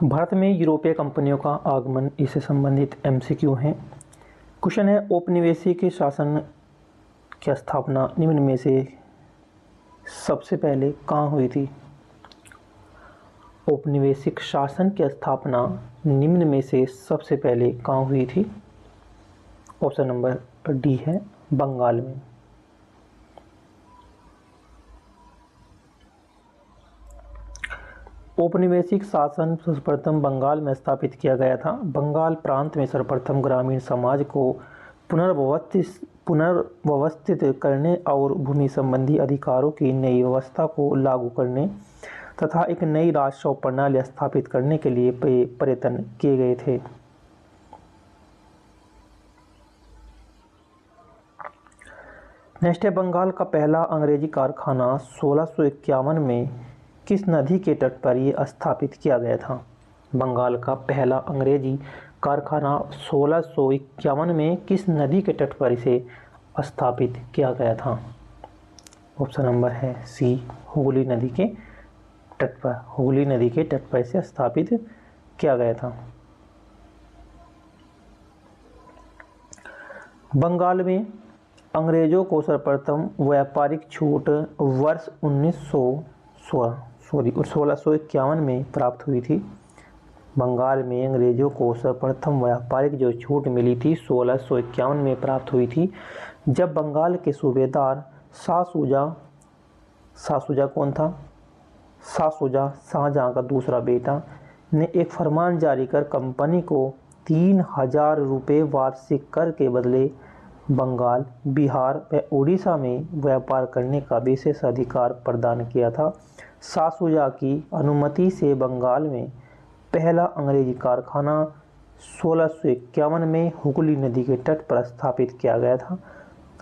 भारत में यूरोपीय कंपनियों का आगमन, इससे संबंधित एमसीक्यू हैं। क्वेश्चन है, औपनिवेशिक शासन की स्थापना निम्न में से सबसे पहले कहाँ हुई थी? औपनिवेशिक शासन की स्थापना निम्न में से सबसे पहले कहाँ हुई थी? ऑप्शन नंबर डी है बंगाल में। औपनिवेशिक शासन सर्वप्रथम बंगाल में स्थापित किया गया था। बंगाल प्रांत में सर्वप्रथम ग्रामीण समाज को पुनर्व्यवस्थित करने और भूमि संबंधी अधिकारों की नई व्यवस्था को लागू करने तथा एक नई राजस्व प्रणाली स्थापित करने के लिए प्रयत्न किए गए थे। नेक्स्ट है, बंगाल का पहला अंग्रेजी कारखाना 1651 में किस नदी के तट पर यह स्थापित किया गया था? बंगाल का पहला अंग्रेजी कारखाना 1651 में किस नदी के तट पर इसे स्थापित किया गया था? ऑप्शन नंबर है सी, हुगली नदी के तट पर। हुगली नदी के तट पर इसे स्थापित किया गया था। बंगाल में अंग्रेजों को सर्वप्रथम व्यापारिक छूट वर्ष 1651 में प्राप्त हुई थी। बंगाल में अंग्रेजों को सर्वप्रथम व्यापारिक जो छूट मिली थी 1651 में प्राप्त हुई थी, जब बंगाल के सूबेदार शाहशुजा कौन था? शाहशुजा, शाहजहां का दूसरा बेटा, ने एक फरमान जारी कर कंपनी को 3000 रुपये वार्षिक कर के बदले बंगाल, बिहार व उड़ीसा में व्यापार करने का विशेष अधिकार प्रदान किया था। शाहशुजा की अनुमति से बंगाल में पहला अंग्रेजी कारखाना 1651 में हुगली नदी के तट पर स्थापित किया गया था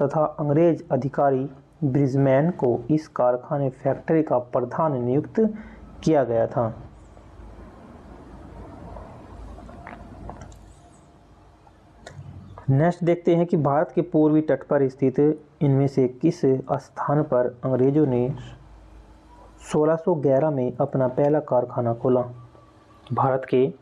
तथा अंग्रेज अधिकारी ब्रिजमैन को इस कारखाने फैक्ट्री का प्रधान नियुक्त किया गया था। नेक्स्ट देखते हैं कि भारत के पूर्वी तट पर स्थित इनमें से किस स्थान पर अंग्रेजों ने 1611 में अपना पहला कारखाना खोला? भारत के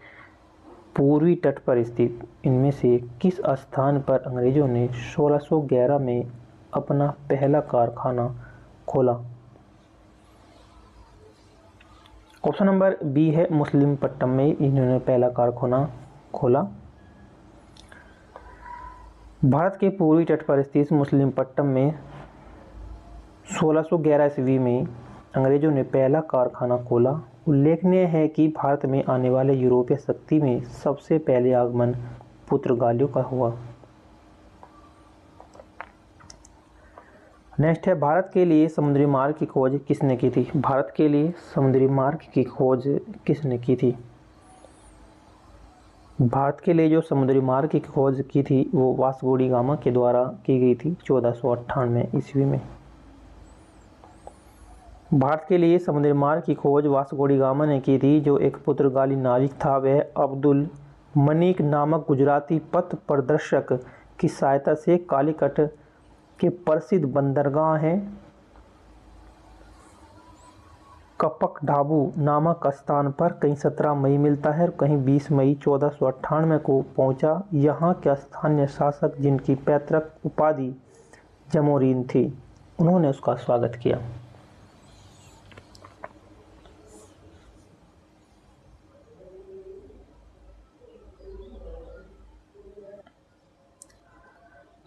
पूर्वी तट पर स्थित इनमें से किस स्थान पर अंग्रेजों ने 1611 में अपना पहला कारखाना खोला? ऑप्शन नंबर बी है मुसलिमपट्टनम में इन्होंने पहला कारखाना खोला। भारत के पूर्वी तट पर स्थित मुसलिमपट्टनम में 1611 ईस्वी में अंग्रेजों ने पहला कारखाना खोला। उल्लेखनीय है कि भारत में आने वाले यूरोपीय शक्ति में सबसे पहले आगमन पुर्तगालियों का हुआ। नेक्स्ट है, भारत के लिए समुद्री मार्ग की खोज किसने की थी? भारत के लिए समुद्री मार्ग की खोज किसने की थी? भारत के लिए जो समुद्री मार्ग की खोज की थी वो वास्को डी गामा के द्वारा की गई थी 1498 ईस्वी में। भारत के लिए समुद्री मार्ग की खोज वास्को डी गामा ने की थी, जो एक पुर्तगाली नाविक था। वह अब्दुल मनीक नामक गुजराती पथ प्रदर्शक की सहायता से कालीकट के प्रसिद्ध बंदरगाह हैं कपकडाबू नामक स्थान पर कहीं 17 मई मिलता है और कहीं 20 मई 1498 को पहुंचा। यहाँ के स्थानीय शासक, जिनकी पैतृक उपाधि जमोरीन थी, उन्होंने उसका स्वागत किया।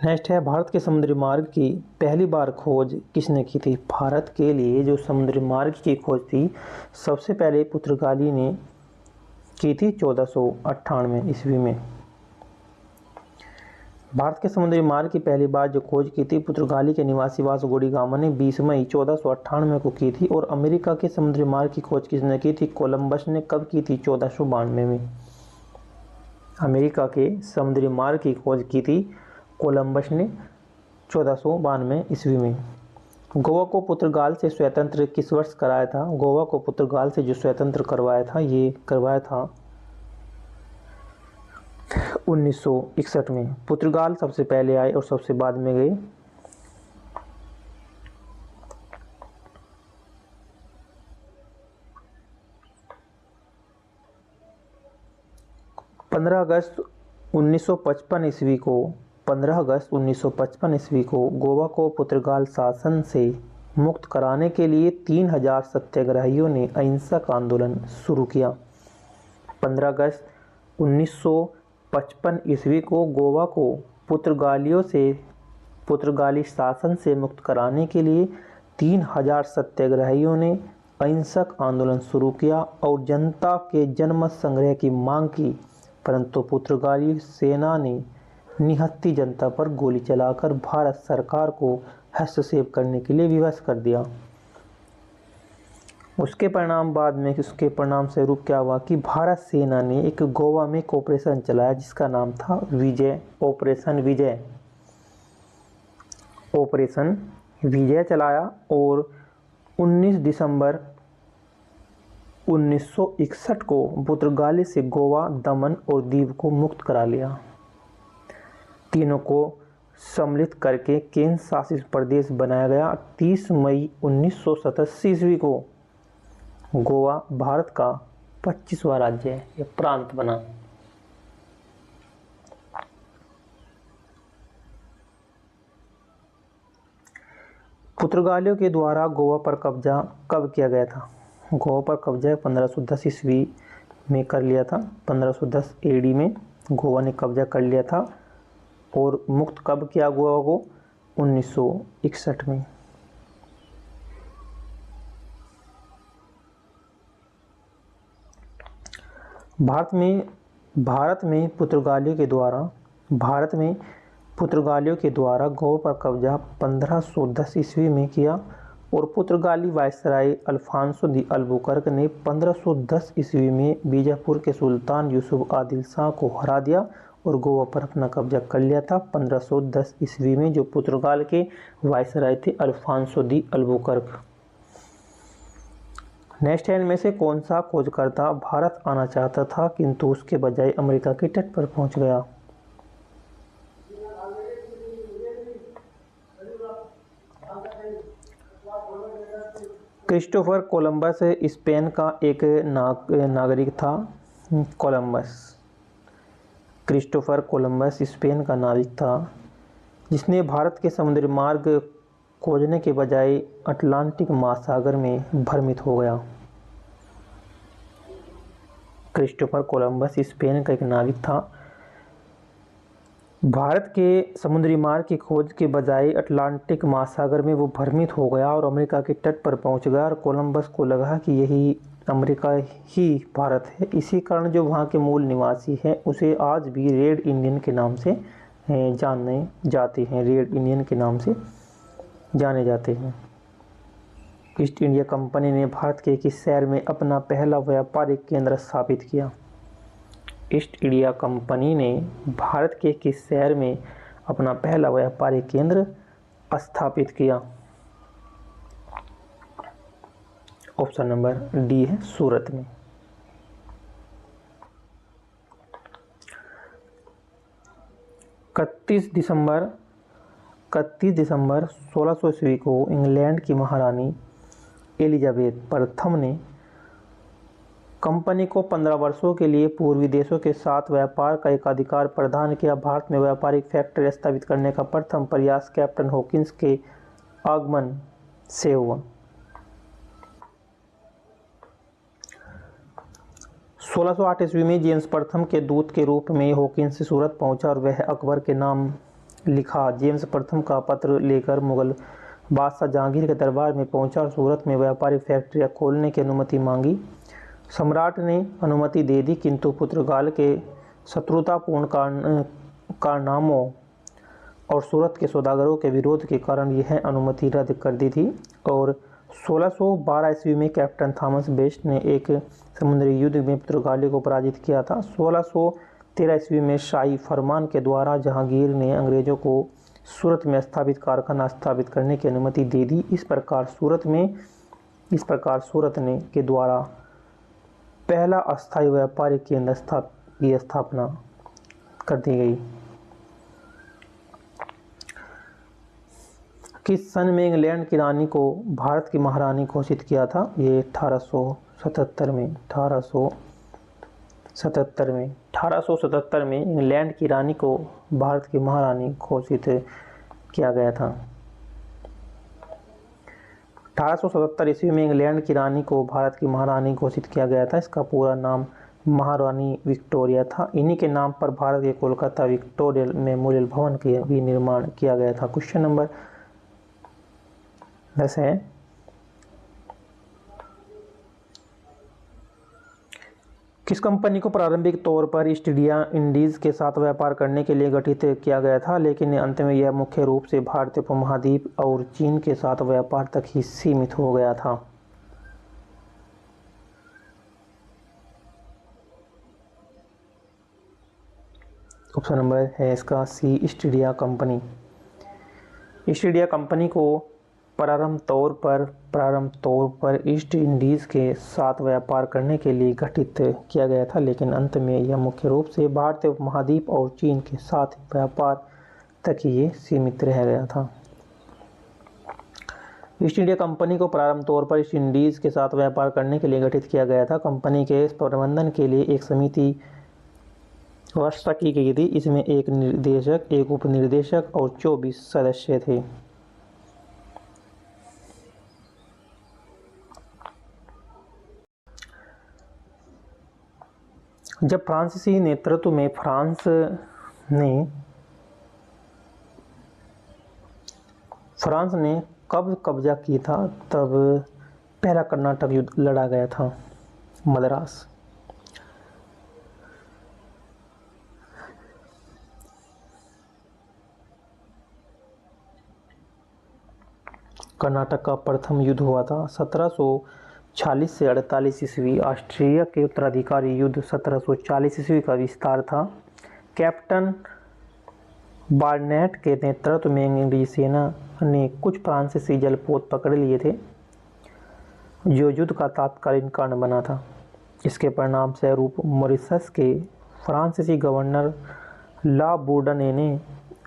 नेक्स्ट है, भारत के समुद्री मार्ग की पहली बार खोज किसने की थी? भारत के लिए जो समुद्री मार्ग की खोज थी सबसे पहले पुर्तगाली ने की थी 1498 ईस्वी में। भारत के समुद्री मार्ग की पहली बार जो खोज की थी पुर्तगाली के निवासी वास्को डी गामा ने 20 मई 1498 को की थी। और अमेरिका के समुद्री मार्ग की खोज किसने की थी? कोलंबस ने कब की थी? 1492 में। अमेरिका के समुद्री मार्ग की खोज की थी कोलंबस ने 1492 ईस्वी में। गोवा को पुर्तगाल से स्वतंत्र किस वर्ष कराया था? गोवा को पुर्तगाल से जो स्वतंत्र करवाया था, ये करवाया था 1961 में। पुर्तगाल सबसे पहले आए और सबसे बाद में गए। 15 अगस्त 1955 ईस्वी को 15 अगस्त 1955 ईस्वी को गोवा को पुर्तगाल शासन से मुक्त कराने के लिए 3000 सत्याग्रहियों ने अहिंसक आंदोलन शुरू किया। 15 अगस्त 1955 ईस्वी को गोवा को पुर्तगाली शासन से मुक्त कराने के लिए 3000 सत्याग्रहियों ने अहिंसक आंदोलन शुरू किया और जनता के जनमत संग्रह की मांग की, परंतु पुर्तगाली सेना ने निहत्थी जनता पर गोली चलाकर भारत सरकार को हस्तक्षेप करने के लिए विवश कर दिया। उसके परिणाम स्वरूप क्या हुआ कि भारत सेना ने एक गोवा में एक ऑपरेशन चलाया जिसका नाम था ऑपरेशन विजय चलाया और 19 दिसंबर 1961 को पुर्तगाली से गोवा, दमन और दीव को मुक्त करा लिया। तीनों को सम्मिलित करके केंद्र शासित प्रदेश बनाया गया। 30 मई 1987 ईस्वी को गोवा भारत का 25वां राज्य या प्रांत बना। पुर्तगालियों के द्वारा गोवा पर कब्जा कब किया गया था? गोवा पर कब्जा 1510 ईस्वी में कर लिया था। 1510 एडी में गोवा ने कब्जा कर लिया था और मुक्त कब किया गोवा को? 1961 में। भारत में पुर्तगालियों के द्वारा गोवा पर कब्जा 1510 ईस्वी में किया और पुर्तगाली वायसराय अल्फांसो दी अल्बुकर्क ने 1510 ईस्वी में बीजापुर के सुल्तान यूसुफ आदिल शाह को हरा दिया और गोवा पर अपना कब्जा कर लिया था 1510 ईस्वी में, जो पुर्तगाल के वायसराय थे अल्फांसो दी अल्बुकर्क। नेक्स्ट है, इनमें से कौन सा खोजकर्ता भारत आना चाहता था किंतु उसके बजाय अमेरिका के तट पर पहुंच गया? क्रिस्टोफर कोलंबस स्पेन का एक नागरिक था। क्रिस्टोफर कोलंबस स्पेन का नाविक था जिसने भारत के समुद्री मार्ग खोजने के बजाय अटलांटिक महासागर में भ्रमित हो गया। क्रिस्टोफर कोलंबस स्पेन का एक नाविक था, भारत के समुद्री मार्ग की खोज के बजाय अटलांटिक महासागर में वो भ्रमित हो गया और अमेरिका के तट पर पहुंच गया और कोलंबस को लगा कि यही अमेरिका ही भारत है। इसी कारण जो वहाँ के मूल निवासी हैं उसे आज भी रेड इंडियन के नाम से जाने जाते हैं। ईस्ट इंडिया कंपनी ने भारत के किस शहर में अपना पहला व्यापारिक केंद्र स्थापित किया? ईस्ट इंडिया कंपनी ने भारत के किस शहर में अपना पहला व्यापारिक केंद्र स्थापित किया? ऑप्शन नंबर डी है सूरत में। इकतीस दिसंबर 1600 ईस्वी को इंग्लैंड की महारानी एलिजाबेथ प्रथम ने कंपनी को 15 वर्षों के लिए पूर्वी देशों के साथ व्यापार का एक अधिकार प्रदान किया। भारत में व्यापारिक फैक्ट्री स्थापित करने का प्रथम प्रयास कैप्टन हॉकिंस के आगमन से हुआ। 1608 ईस्वी में जेम्स प्रथम के दूत के रूप में हॉकिंस सूरत पहुंचा और वह अकबर के नाम लिखा जेम्स प्रथम का पत्र लेकर मुगल बादशाह जहांगीर के दरबार में पहुंचा और सूरत में व्यापारिक फैक्ट्रियां खोलने की अनुमति मांगी। सम्राट ने अनुमति दे दी किंतु पुर्तगाल के शत्रुतापूर्ण कारनामों और सूरत के सौदागरों के विरोध के कारण यह अनुमति रद्द कर दी थी और 1612 ईस्वी में कैप्टन थॉमस बेस्ट ने एक समुद्री युद्ध में पुर्तगालियों को पराजित किया था। 1613 ईस्वी में शाही फरमान के द्वारा जहांगीर ने अंग्रेजों को सूरत में स्थापित कारखाना स्थापित करने की अनुमति दे दी। इस प्रकार सूरत के द्वारा पहला अस्थायी व्यापारिक केंद्र की स्थापना कर दी गई। किस सन में इंग्लैंड की रानी को भारत की महारानी घोषित किया था? ये 1877 में 77 में 1877 में इंग्लैंड की रानी को भारत की महारानी घोषित किया गया था। 1877 ईस्वी में इंग्लैंड की रानी को भारत की महारानी घोषित किया गया था। इसका पूरा नाम महारानी विक्टोरिया था। इन्हीं के नाम पर भारत के कोलकाता विक्टोरिया मेमोरियल भवन का भी निर्माण किया गया था। क्वेश्चन नंबर 10 है, किस कंपनी को प्रारंभिक तौर पर ईस्ट इंडीज के साथ व्यापार करने के लिए गठित किया गया था, लेकिन अंत में यह मुख्य रूप से भारतीय उपमहाद्वीप और चीन के साथ व्यापार तक ही सीमित हो गया था? ऑप्शन नंबर है इसका C, East India company. East India company को प्रारंभ तौर पर ईस्ट इंडीज़ के साथ व्यापार करने के लिए गठित किया गया था, लेकिन अंत में यह मुख्य रूप से भारतीय उपमहाद्वीप और चीन के साथ व्यापार तक ही ये सीमित रह गया था। ईस्ट इंडिया कंपनी को प्रारंभ तौर पर ईस्ट इंडीज़ के साथ व्यापार करने के लिए गठित किया गया था। कंपनी के प्रबंधन के लिए एक समिति व्यवस्था की गई थी। इसमें एक निर्देशक, एक उपनिर्देशक और 24 सदस्य थे। जब फ्रांसीसी नेतृत्व में फ्रांस ने कब कब्जा की था, तब पहला कर्नाटक युद्ध लड़ा गया था, मद्रास। कर्नाटक का प्रथम युद्ध हुआ था 1746 से 48 ईस्वी। ऑस्ट्रिया के उत्तराधिकारी युद्ध 1740 ईस्वी का विस्तार था। कैप्टन बार्नेट के नेतृत्व में अंग्रेजी सेना ने कुछ फ्रांसीसी जलपोत पकड़ लिए थे, जो युद्ध का तात्कालीन कारण बना था। इसके परिणाम स्वरूप मॉरिशस के फ्रांसीसी गवर्नर ला बोर्डने ने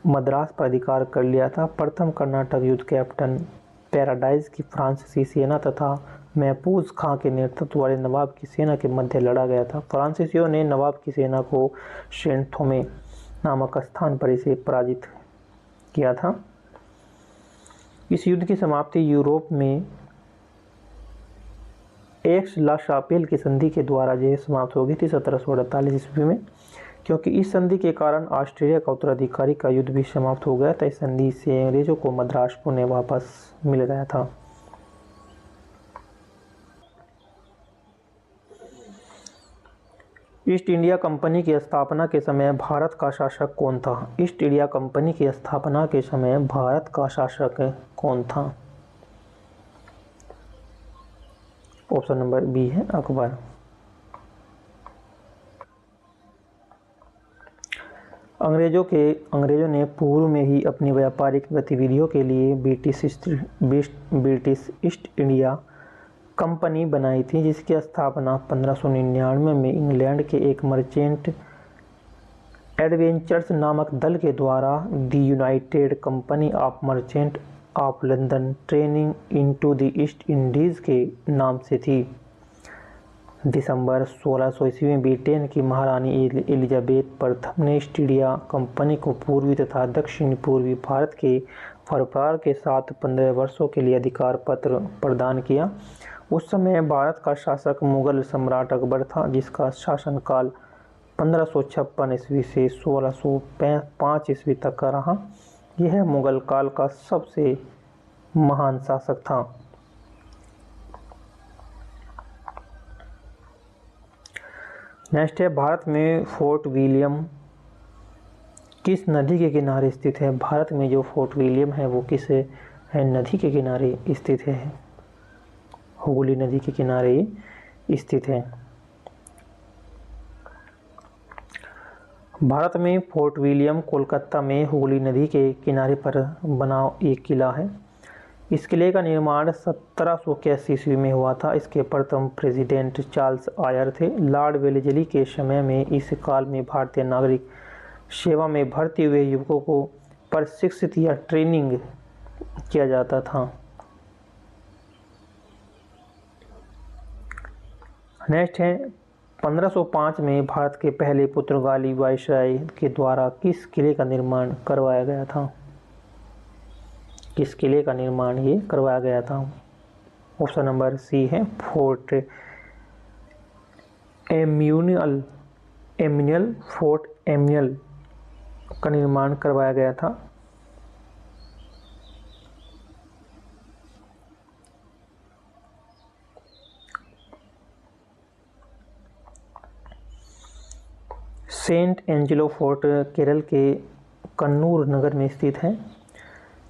मद्रास पर अधिकार कर लिया था। प्रथम कर्नाटक युद्ध कैप्टन पैराडाइज की फ्रांसीसी सेना तथा महफूज खां के नेतृत्व वाले नवाब की सेना के मध्य लड़ा गया था। फ्रांसीसियों ने नवाब की सेना को सेंट-थोमे नामक स्थान पर इसे पराजित किया था। इस युद्ध की समाप्ति यूरोप में एक्स-ला-शापेल की संधि के द्वारा यह समाप्त हो गई थी 1748 ईस्वी में। क्योंकि इस संधि के कारण ऑस्ट्रेलिया का उत्तराधिकारी का युद्ध भी समाप्त हो गया था, इस संधि से अंग्रेजों को मद्रास पुनः वापस मिल गया था। ईस्ट इंडिया कंपनी की स्थापना के समय भारत का शासक कौन था? ईस्ट इंडिया कंपनी की स्थापना के समय भारत का शासक कौन था? ऑप्शन नंबर बी है अकबर। अंग्रेजों ने पूर्व में ही अपनी व्यापारिक गतिविधियों के लिए ब्रिटिश ईस्ट इंडिया कंपनी बनाई थी, जिसकी स्थापना 1599 में इंग्लैंड के एक मर्चेंट एडवेंचर्स नामक दल के द्वारा the United company of merchant of London training into the east Indies के नाम से थी। दिसंबर 1600 ईस्वी में ब्रिटेन की महारानी एलिजाबेथ प्रथम ने ईस्ट इंडिया कंपनी को पूर्वी तथा दक्षिण पूर्वी भारत के व्यापार के साथ 15 वर्षों के लिए अधिकार पत्र प्रदान किया। उस समय भारत का शासक मुगल सम्राट अकबर था, जिसका शासनकाल 1556 ईस्वी से 1605 ईस्वी तक का रहा। यह मुगल काल का सबसे महान शासक था। नेक्स्ट है, भारत में फोर्ट विलियम किस नदी के किनारे स्थित है? भारत में जो फोर्ट विलियम है वो किस नदी के किनारे स्थित है? हुगली नदी के किनारे स्थित है। भारत में फोर्ट विलियम कोलकाता में हुगली नदी के किनारे पर बना एक किला है। इस किले का निर्माण 1781 ईस्वी में हुआ था। इसके प्रथम प्रेसिडेंट चार्ल्स आयर थे। लॉर्ड वेलेस्ली के समय में इस काल में भारतीय नागरिक सेवा में भर्ती हुए युवकों को प्रशिक्षित या ट्रेनिंग किया जाता था। नेक्स्ट है, 1505 में भारत के पहले पुर्तगाली वायसराय के द्वारा किस किले का निर्माण करवाया गया था? किस किले का निर्माण ये करवाया गया था? ऑप्शन नंबर सी है फोर्ट एम्यूनियल। फोर्ट एम्यूनियल का निर्माण करवाया गया था। सेंट एंजेलो फोर्ट केरल के कन्नूर नगर में स्थित है।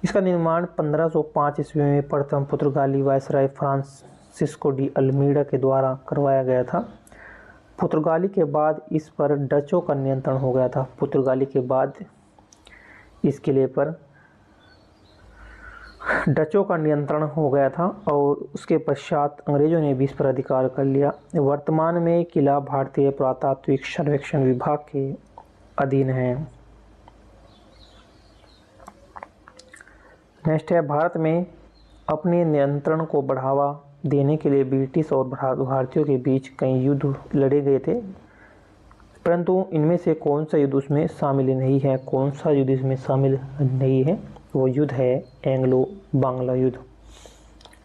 इसका निर्माण 1505 ईस्वी में प्रथम पुर्तगाली वायसराय फ्रांसिस्को डी अल्मीडा के द्वारा करवाया गया था। पुर्तगाली के बाद इस पर डचों का नियंत्रण हो गया था। पुर्तगाली के बाद इस किले पर डचों का नियंत्रण हो गया था और उसके पश्चात अंग्रेजों ने भी इस पर अधिकार कर लिया। वर्तमान में किला भारतीय पुरातात्विक सर्वेक्षण विभाग के अधीन है। नेक्स्ट है, भारत में अपने नियंत्रण को बढ़ावा देने के लिए ब्रिटिश और भारतीयों के बीच कई युद्ध लड़े गए थे, परंतु इनमें से कौन सा युद्ध उसमें शामिल नहीं है? कौन सा युद्ध इसमें शामिल नहीं है? वो युद्ध है एंग्लो बांग्ला युद्ध।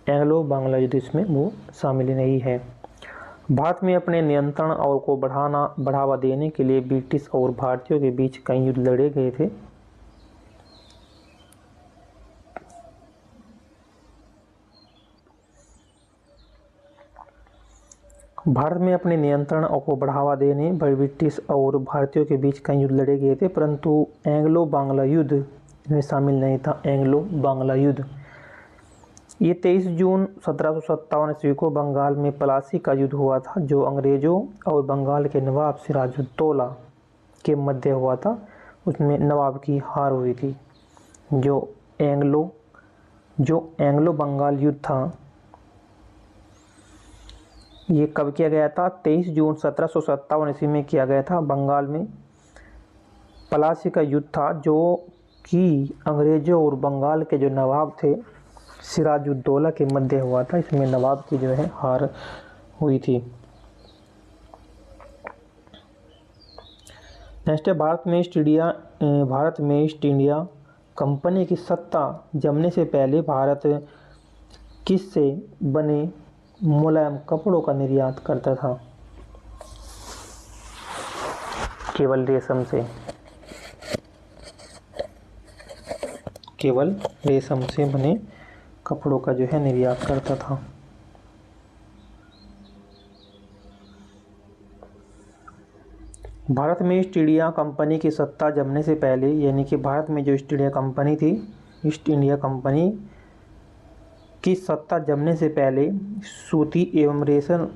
एंग्लो बांग्ला युद्ध इसमें वो शामिल नहीं है। भारत में अपने नियंत्रण और को बढ़ावा देने के लिए ब्रिटिश और भारतीयों के बीच कई युद्ध लड़े गए थे। भारत में अपने नियंत्रण को बढ़ावा देने ब्रिटिश और भारतीयों के बीच कई युद्ध लड़े गए थे, परंतु एंग्लो बांग्ला युद्ध में शामिल नहीं था। एंग्लो बांग्ला युद्ध ये 23 जून 1757 ईस्वी को बंगाल में पलासी का युद्ध हुआ था, जो अंग्रेजों और बंगाल के नवाब सिराजुद्दौला के मध्य हुआ था। उसमें नवाब की हार हुई थी। जो एंग्लो बंगाल युद्ध था ये कब किया गया था? 23 जून 1757 ईस्वी में किया गया था। बंगाल में पलासी का युद्ध था, जो कि अंग्रेजों और बंगाल के जो नवाब थे सिराजुद्दौला के मध्य हुआ था। इसमें नवाब की जो है हार हुई थी। नेक्स्ट है, भारत में ईस्ट इंडिया कंपनी की सत्ता जमने से पहले भारत किस से बने मुलायम कपड़ों का निर्यात करता था? केवल रेशम से बने कपड़ों का जो है निर्यात करता था। भारत में ईस्ट इंडिया कंपनी की सत्ता जमने से पहले, यानी कि भारत में जो ईस्ट इंडिया कंपनी थी, ईस्ट इंडिया कंपनी की सत्ता जमने से पहले सूती एवं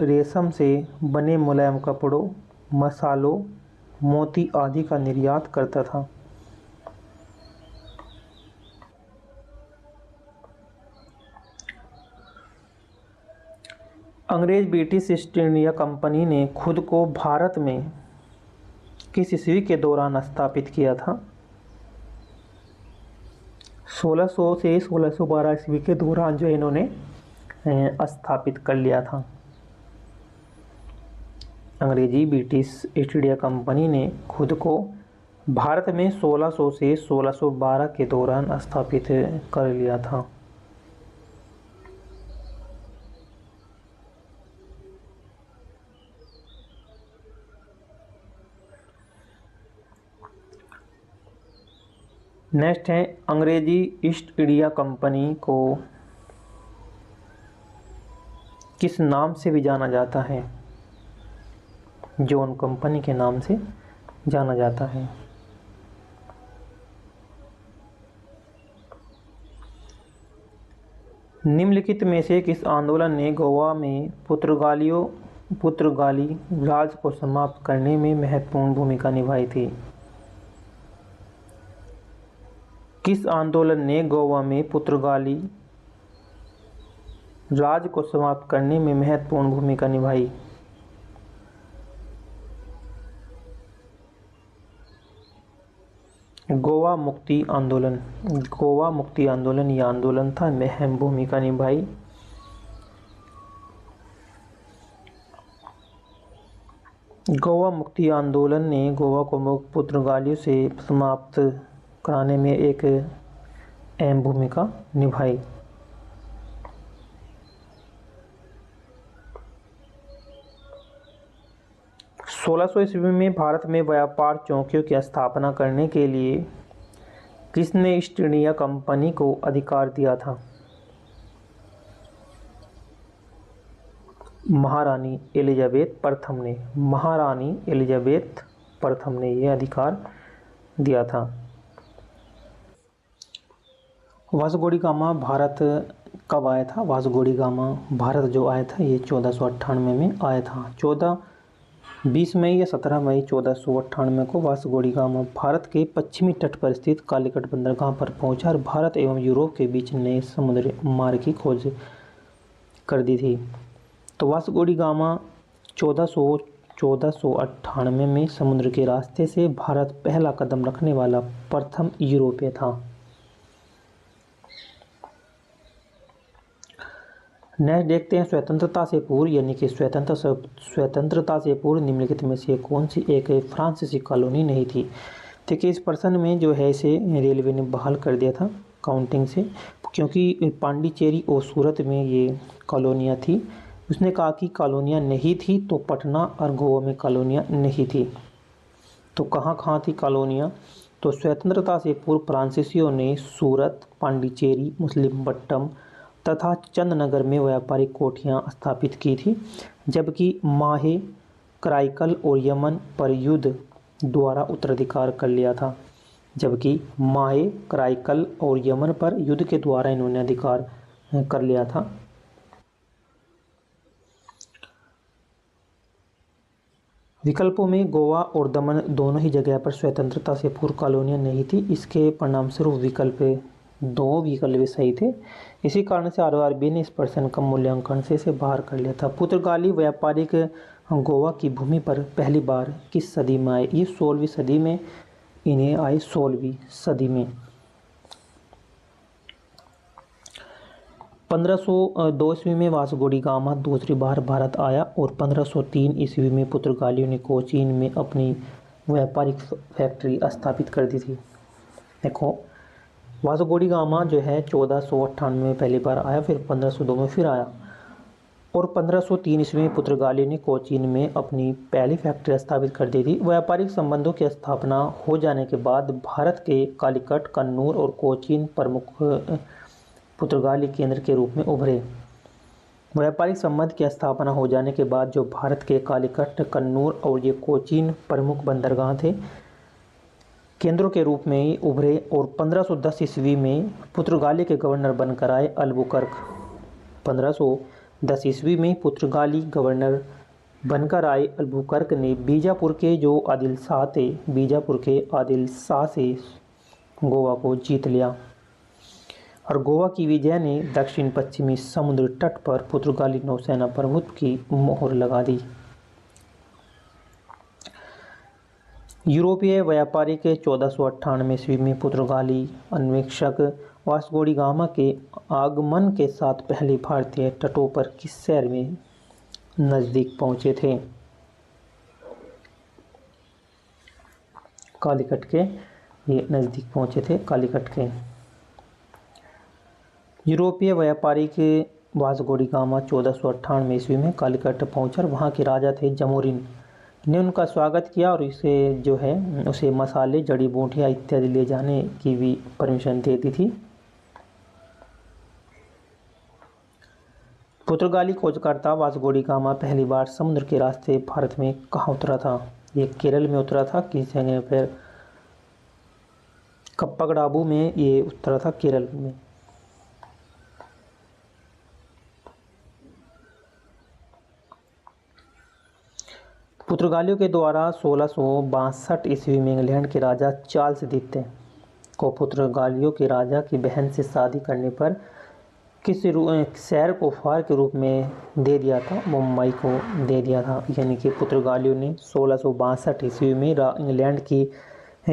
रेशम से बने मुलायम कपड़ों, मसालों, मोती आदि का निर्यात करता था। अंग्रेज ब्रिटिश ईस्ट इंडिया कंपनी ने खुद को भारत में किस ईस्वी के दौरान स्थापित किया था? 1600 से 1612 ईस्वी के दौरान जो इन्होंने स्थापित कर लिया था। अंग्रेजी ब्रिटिश ईस्ट इंडिया कंपनी ने खुद को भारत में 1600 से 1612 के दौरान स्थापित कर लिया था। नेक्स्ट है, अंग्रेजी ईस्ट इंडिया कंपनी को किस नाम से भी जाना जाता है? जॉन कंपनी के नाम से जाना जाता है। निम्नलिखित में से किस आंदोलन ने गोवा में पुर्तगाली राज को समाप्त करने में महत्वपूर्ण भूमिका निभाई थी? किस आंदोलन ने गोवा में पुर्तगाली राज को समाप्त करने में महत्वपूर्ण भूमिका निभाई? गोवा मुक्ति आंदोलन। गोवा मुक्ति आंदोलन यह आंदोलन था, में अहम भूमिका निभाई। गोवा मुक्ति आंदोलन ने गोवा को पुर्तगालियों से समाप्त कराने में एक अहम भूमिका निभाई। 1600 ईस्वी में भारत में व्यापार चौकियों की स्थापना करने के लिए किसने ईस्ट इंडिया कंपनी को अधिकार दिया था? महारानी एलिजाबेथ प्रथम ने। महारानी एलिजाबेथ प्रथम ने यह अधिकार दिया था। वास्को डी गामा भारत कब आया था? वास्को डी गामा भारत जो आया था ये 1498 में आया था। 20 मई या 17 मई 1498 को वास्को डी गामा भारत के पश्चिमी तट पर स्थित कालीकट बंदरगाह पर पहुंचा और भारत एवं यूरोप के बीच नए समुद्री मार्ग की खोज कर दी थी। तो वास्को डी गामा 1498 में समुद्र के रास्ते से भारत पहला कदम रखने वाला प्रथम यूरोपीय था। नेक्स्ट देखते हैं स्वतंत्रता से पूर्व यानी कि स्वतंत्रता से पूर्व निम्नलिखित में से कौन सी एक फ्रांसीसी कॉलोनी नहीं थी? देखिए इस प्रश्न में जो है इसे रेलवे ने बहाल कर दिया था काउंटिंग से, क्योंकि पांडिचेरी और सूरत में ये कॉलोनियाँ थी। उसने कहा कि कॉलोनियाँ नहीं थी तो पटना और गोवा में कॉलोनियाँ नहीं थी। तो कहाँ कहाँ थी कॉलोनियाँ? तो स्वतंत्रता से पूर्व फ्रांसीसियों ने सूरत, पांडिचेरी, मुसलिमपट्टनम तथा चंदनगर में व्यापारिक कोठियाँ स्थापित की थी, जबकि माहे, कराईकल और यमन पर युद्ध द्वारा उत्तराधिकार कर लिया था। जबकि माहे, कराईकल और यमन पर युद्ध के द्वारा इन्होंने अधिकार कर लिया था। विकल्पों में गोवा और दमन दोनों ही जगह पर स्वतंत्रता से पूर्व कॉलोनियाँ नहीं थी। इसके परिणामस्वरूप दो विकल्प सही थे। इसी कारण से आरआरबी ने इस प्रश्न का मूल्यांकन से इसे बाहर कर लिया था। पुर्तगाली व्यापारिक गोवा की भूमि पर पहली बार किस सदी में आए? ये 16वीं सदी में इन्हें आए। 16वीं सदी में 1502 ईस्वी में वास्को डी गामा दूसरी बार भारत आया और 1503 ईस्वी में पुर्तगालियों ने कोचीन में अपनी व्यापारिक फैक्ट्री स्थापित कर दी थी। देखो वास्को डी गामा जो है 1498 में पहली बार आया, फिर 1502 में फिर आया और 1503 ईस्वी में पुर्तगालियों ने कोचीन में अपनी पहली फैक्ट्री स्थापित कर दी थी। व्यापारिक संबंधों की स्थापना हो जाने के बाद भारत के कालीकट, कन्नूर और कोचीन प्रमुख पुर्तगाली केंद्र के रूप में उभरे। व्यापारिक संबंध की स्थापना हो जाने के बाद जो भारत के कालीकट, कन्नूर और ये कोचीन प्रमुख बंदरगाह थे केंद्रों के रूप में ही उभरे और 1510 ईस्वी में पुर्तगाली के गवर्नर बनकर आए अल्बुकर्क। 1510 ईस्वी में पुर्तगाली गवर्नर बनकर आए अल्बुकर्क ने बीजापुर के आदिल शाह से गोवा को जीत लिया और गोवा की विजय ने दक्षिण पश्चिमी समुद्र तट पर पुर्तगाली नौसेना प्रभुत्व की मोहर लगा दी। यूरोपीय व्यापारी के 1498 ईस्वी में पुर्तगाली अन्वेषक वास्को डी गामा के आगमन के साथ पहले भारतीय तटों पर किस शहर में नज़दीक पहुंचे थे? कालीकट के ये नज़दीक पहुंचे थे, कालीकट के। यूरोपीय व्यापारी के वास्को डी गामा 1498 ईस्वी में कालीकट पहुंचा और वहाँ के राजा थे जमोरिन ने उनका स्वागत किया और इसे जो है उसे मसाले, जड़ी बूटियाँ इत्यादि ले जाने की भी परमिशन दे दी थी। पुर्तगाली खोजकर्ता वास्को डी गामा पहली बार समुद्र के रास्ते भारत में कहाँ उतरा था? ये केरल में उतरा था, किस जगह पर? कप्पाकडाबू में ये उतरा था, केरल में। पुर्तगालियों के द्वारा 1662 ईस्वी में इंग्लैंड के राजा चार्ल्स द्वितीय को पुर्तगालियों के राजा की बहन से शादी करने पर किस शहर को फॉर के रूप में दे दिया था? मुंबई को दे दिया था। यानी कि पुर्तगालियों ने 1662 ईस्वी में इंग्लैंड के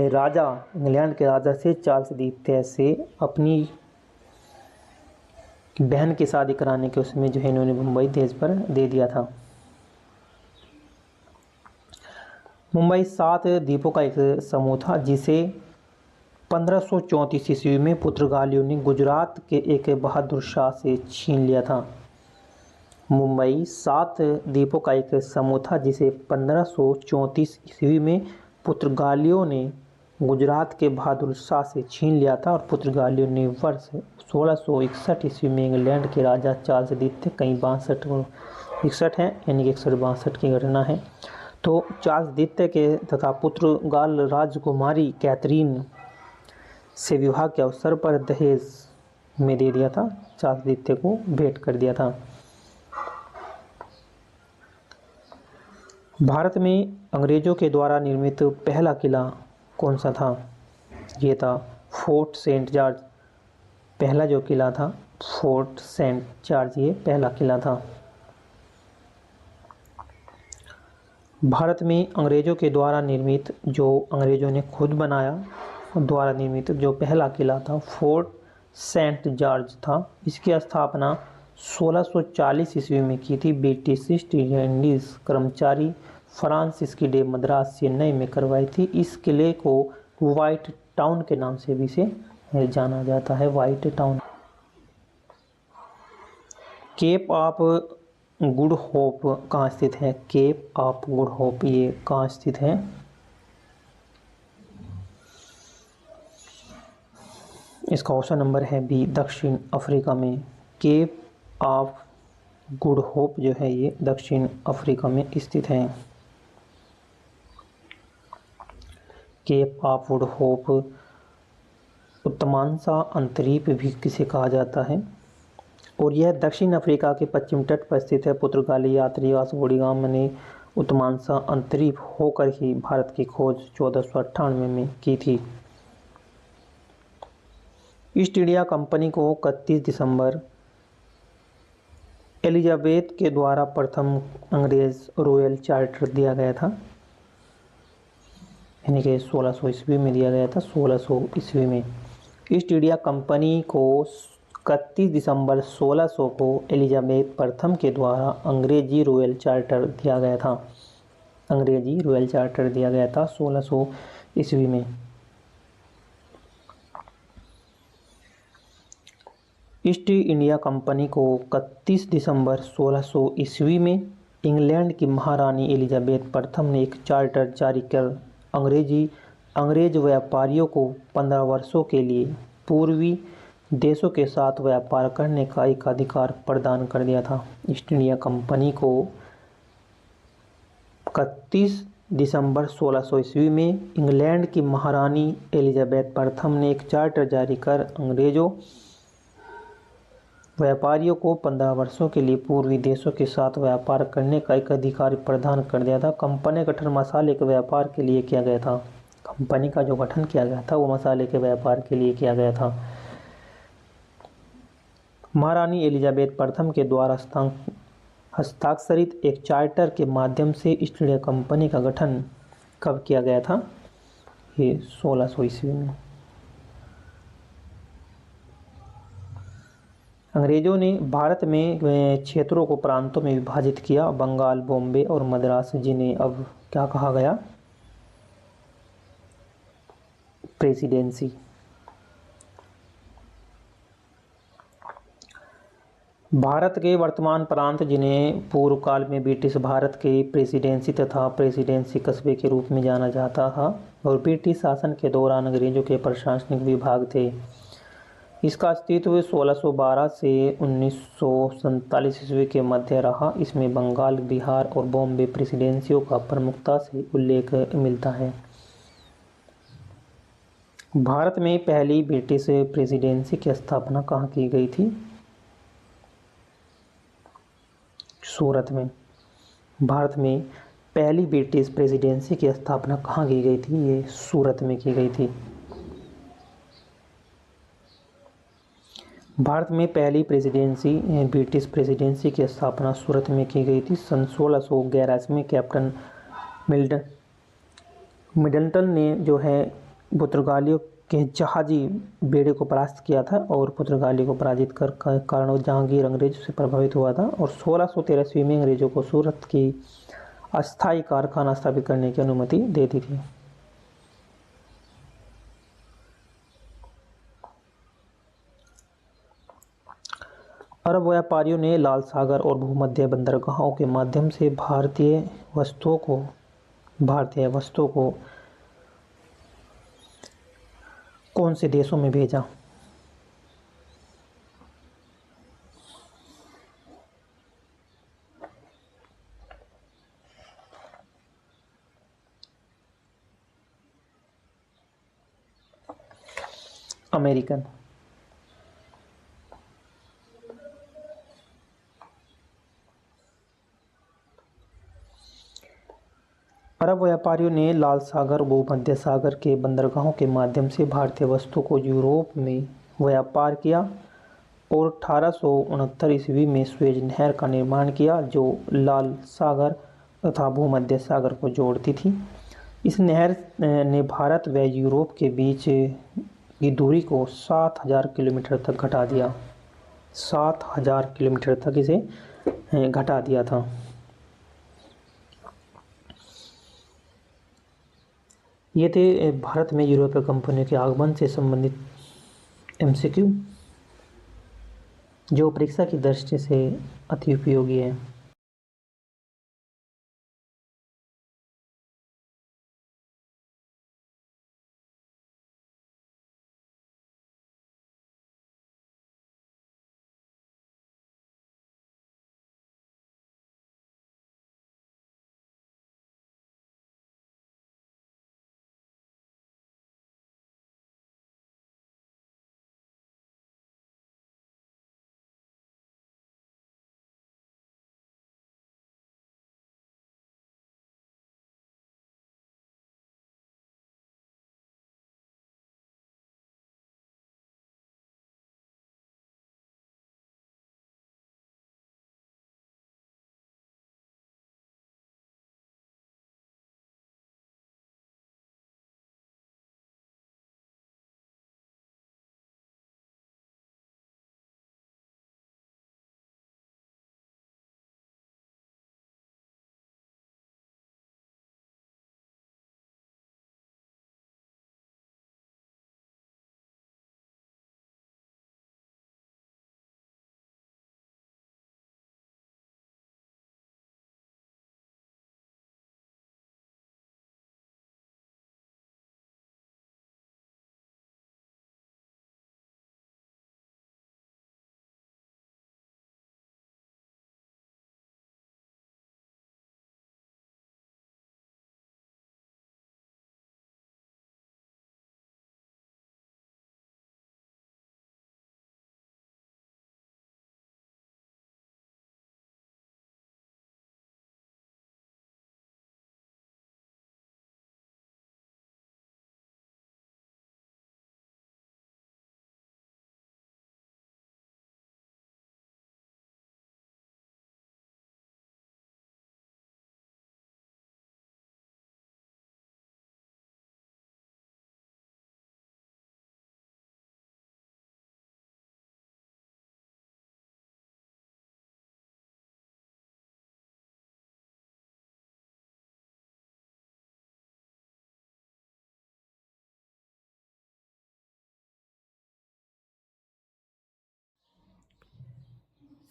राजा से चार्ल्स द्वितीय से अपनी बहन की शादी कराने के उसमें जो है इन्होंने मुंबई देश पर दे दिया था। मुंबई 7 द्वीपों का एक समूह था जिसे 1534 ईस्वी में पुर्तगालियों ने गुजरात के एक बहादुर शाह से छीन लिया था। मुंबई 7 द्वीपों का एक समूह था जिसे 1534 ईस्वी में पुर्तगालियों ने गुजरात के बहादुर शाह से छीन लिया था और पुर्तगालियों ने वर्ष 1661 ईस्वी में इंग्लैंड के राजा चार्ल्स द्वितीय कहीं 62 है यानी कि 162 की घटना है। तो चार्ल्स द्वितीय के तथा पुर्तगाल राजकुमारी कैथरीन से विवाह के अवसर पर दहेज में दे दिया था, चार्ल्स द्वितीय को भेंट कर दिया था। भारत में अंग्रेजों के द्वारा निर्मित पहला किला कौन सा था? ये था फोर्ट सेंट जॉर्ज। पहला जो किला था फोर्ट सेंट जॉर्ज, ये पहला किला था। भारत में अंग्रेजों के द्वारा निर्मित, जो अंग्रेजों ने खुद बनाया द्वारा निर्मित जो पहला किला था फोर्ट सेंट जॉर्ज था। इसकी स्थापना 1640 ईस्वी में की थी। ब्रिटिश ईस्ट इंडीज कर्मचारी फ्रांसिस डे मद्रास चेन्नई में करवाई थी। इस किले को व्हाइट टाउन के नाम से भी इसे जाना जाता है, white town. Cape of Good Hope कहाँ स्थित है? केप ऑफ गुड होप ये कहाँ स्थित है? इसका ऑप्शन नंबर है बी, दक्षिण अफ्रीका में। केप ऑफ गुड होप जो है ये दक्षिण अफ्रीका में स्थित है। केप ऑफ गुड होप उत्तमांशा अंतरीप भी किसे कहा जाता है और यह दक्षिण अफ्रीका के पश्चिम तट पर स्थित है। पुर्तगाली यात्री वास्को डी गामा ने उत्तमांशा अंतरीप होकर ही भारत की खोज 1498 में की थी। ईस्ट इंडिया कंपनी को 31 दिसंबर एलिजाबेथ के द्वारा प्रथम अंग्रेज रॉयल चार्टर दिया गया था, यानी कि 1600 ईस्वी में दिया गया था। 1600 ईस्वी में ईस्ट इंडिया कंपनी को 31 दिसंबर 1600 को एलिजाबेथ प्रथम के द्वारा अंग्रेजी रॉयल चार्टर दिया गया था। अंग्रेजी रॉयल चार्टर दिया गया था 1600 ईस्वी में। ईस्ट इंडिया कंपनी को 31 दिसंबर 1600 ईस्वी में इंग्लैंड की महारानी एलिजाबेथ प्रथम ने एक चार्टर जारी कर अंग्रेज व्यापारियों को 15 वर्षों के लिए पूर्वी देशों के साथ व्यापार करने का एक अधिकार प्रदान कर दिया था। ईस्ट इंडिया कंपनी को 31 दिसंबर 1600 ईस्वी में इंग्लैंड की महारानी एलिजाबेथ प्रथम ने एक चार्टर जारी कर अंग्रेजों व्यापारियों को 15 वर्षों के लिए पूर्वी देशों के साथ व्यापार करने का एक अधिकार प्रदान कर दिया था। कंपनी का गठन मसाले के व्यापार के लिए किया गया था। कंपनी का जो गठन किया गया था वो मसाले के व्यापार के लिए किया गया था। महारानी एलिजाबेथ प्रथम के द्वारा हस्ताक्षरित एक चार्टर के माध्यम से ईस्ट इंडिया कंपनी का गठन कब किया गया था? ये 1600 ईस्वी में। अंग्रेजों ने भारत में क्षेत्रों को प्रांतों में विभाजित किया, बंगाल, बॉम्बे और मद्रास, जिन्हें अब क्या कहा गया? प्रेसिडेंसी। भारत के वर्तमान प्रांत जिन्हें पूर्व काल में ब्रिटिश भारत के प्रेसिडेंसी तथा प्रेसिडेंसी कस्बे के रूप में जाना जाता था और ब्रिटिश शासन के दौरान अंग्रेजों के प्रशासनिक विभाग थे। इसका अस्तित्व 1612 से 1947 ईस्वी के मध्य रहा। इसमें बंगाल, बिहार और बॉम्बे प्रेसिडेंसियों का प्रमुखता से उल्लेख मिलता है। भारत में पहली ब्रिटिश प्रेसिडेंसी की स्थापना कहाँ की गई थी? सूरत में। भारत में पहली ब्रिटिश प्रेसिडेंसी की स्थापना कहाँ की गई थी? ये सूरत में की गई थी। भारत में पहली ब्रिटिश प्रेसिडेंसी की स्थापना सूरत में की गई थी। सन 1611 में कैप्टन मिडल्टन ने जो है पुर्तगालियों के जहाजी बेड़े को परास्त किया था और पुर्तगाली को पराजित कर कारण जहांगीर अंग्रेजों से प्रभावित हुआ था और 1613 ईस्वी में अंग्रेजों को सूरत की अस्थायी कारखाना स्थापित करने की अनुमति दे दी थी। अरब व्यापारियों ने लाल सागर और भूमध्य बंदरगाहों के माध्यम से भारतीय वस्तुओं को कौन से देशों में भेजा? अमेरिकन। अरब व्यापारियों ने लाल सागर भूमध्य सागर के बंदरगाहों के माध्यम से भारतीय वस्तुओं को यूरोप में व्यापार किया और 1869 ईस्वी में स्वेज नहर का निर्माण किया जो लाल सागर तथा भूमध्य सागर को जोड़ती थी। इस नहर ने भारत व यूरोप के बीच की दूरी को 7000 किलोमीटर तक घटा दिया। 7000 किलोमीटर तक इसे घटा दिया था। ये थे भारत में यूरोपीय कंपनियों के आगमन से संबंधित एमसीक्यू जो परीक्षा की दृष्टि से अति उपयोगी है।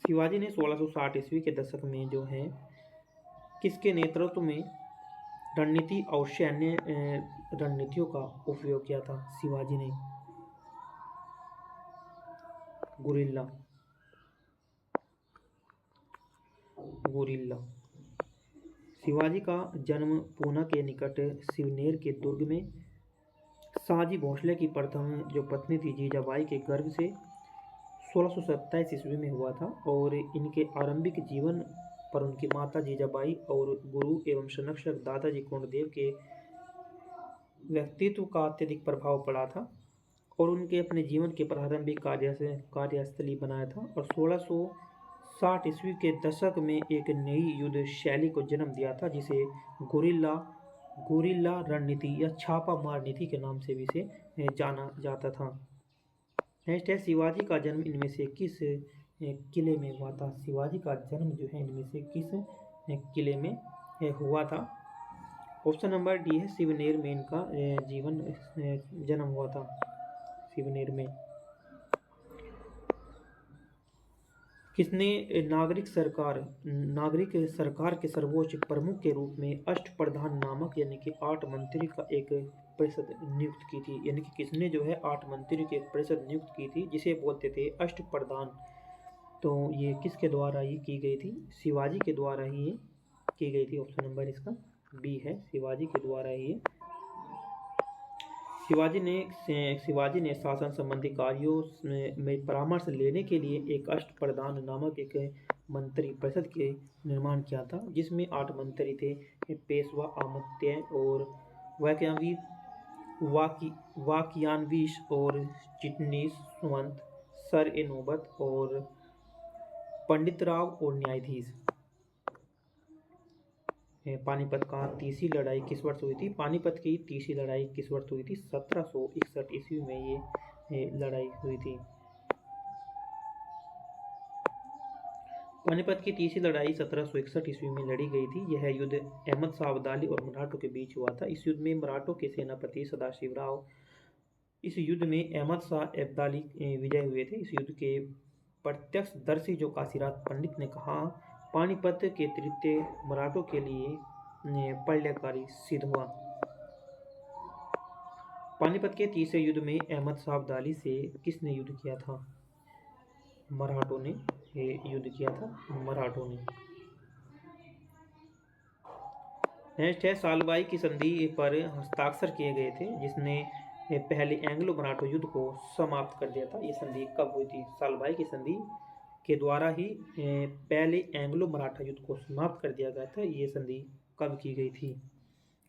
शिवाजी ने 1660 ईस्वी के दशक में जो है किसके नेतृत्व में रणनीति और सैन्य रणनीतियों का उपयोग किया था? शिवाजी ने गुरिल्ला। शिवाजी का जन्म पूना के निकट शिवनेर के दुर्ग में शाहजी भोसले की प्रथम जो पत्नी थी जीजाबाई के गर्भ से 1627 ईस्वी में हुआ था और इनके आरंभिक जीवन पर उनकी माता जीजाबाई और गुरु एवं संरक्षक दादाजी कोंडदेव के व्यक्तित्व का अत्यधिक प्रभाव पड़ा था और उनके अपने जीवन के प्रारंभिक कार्यस्थली बनाया था और 1660 ईस्वी के दशक में एक नई युद्ध शैली को जन्म दिया था जिसे गुरिल्ला रणनीति या छापा मार नीति के नाम से भी इसे जाना जाता था। नेक्स्ट है शिवाजी का जन्म इनमें से किस किले में हुआ था? शिवाजी का जन्म जो है इनमें से किस किले में हुआ था। ऑप्शन नंबर डी है शिवनेर में इनका जन्म हुआ था, शिवनेर में। किसने नागरिक सरकार के सर्वोच्च प्रमुख के रूप में अष्टप्रधान नामक यानी कि 8 मंत्री का एक परिषद नियुक्त की थी? यानी कि किसने जो है 8 मंत्री की एक परिषद नियुक्त की थी जिसे बोलते थे अष्टप्रधान। तो ये किसके द्वारा ये की गई थी? शिवाजी के द्वारा ही ये की गई थी। ऑप्शन नंबर इसका बी है, शिवाजी के द्वारा ही। शिवाजी ने शासन संबंधी कार्यों में परामर्श लेने के लिए एक अष्टप्रधान नामक एक मंत्री परिषद के निर्माण किया था, जिसमें 8 मंत्री थे। पेशवा, अमात्य और वाक्यान्वीश और चिटनीस, सुमंत, सर-ए-नौबत और पंडितराव और न्यायाधीश। पानीपत का तीसरी लड़ाई किस वर्ष हुई थी? पानीपत की तीसरी लड़ाई किस वर्ष हुई थी? 1761 ईस्वी में ये लड़ाई हुई थी। पानीपत की तीसरी लड़ाई 1761 ईस्वी में लड़ी गई थी। यह युद्ध अहमद शाह अब्दाली और मराठों के बीच हुआ था। इस युद्ध में मराठों के सेनापति सदाशिवराव इस युद्ध में अहमद शाह अब्दाली विजय हुए थे। इस युद्ध के प्रत्यक्षदर्शी जो काशीराज पंडित ने कहा, पानीपत के तृतीय मराठों के लिए प्रलयकारी सिद्ध हुआ। पानीपत के तीसरे युद्ध में अहमद शाह अब्दाली से किसने युद्ध किया था? मराठों ने युद्ध किया था, मराठों ने। नेक्स्ट है सालबाई की संधि पर हस्ताक्षर किए गए थे, जिसने पहले एंग्लो मराठा युद्ध को समाप्त कर दिया था। ये संधि कब हुई थी? सालबाई की संधि के द्वारा ही पहले एंग्लो मराठा युद्ध को समाप्त कर दिया गया था। ये संधि कब की गई थी?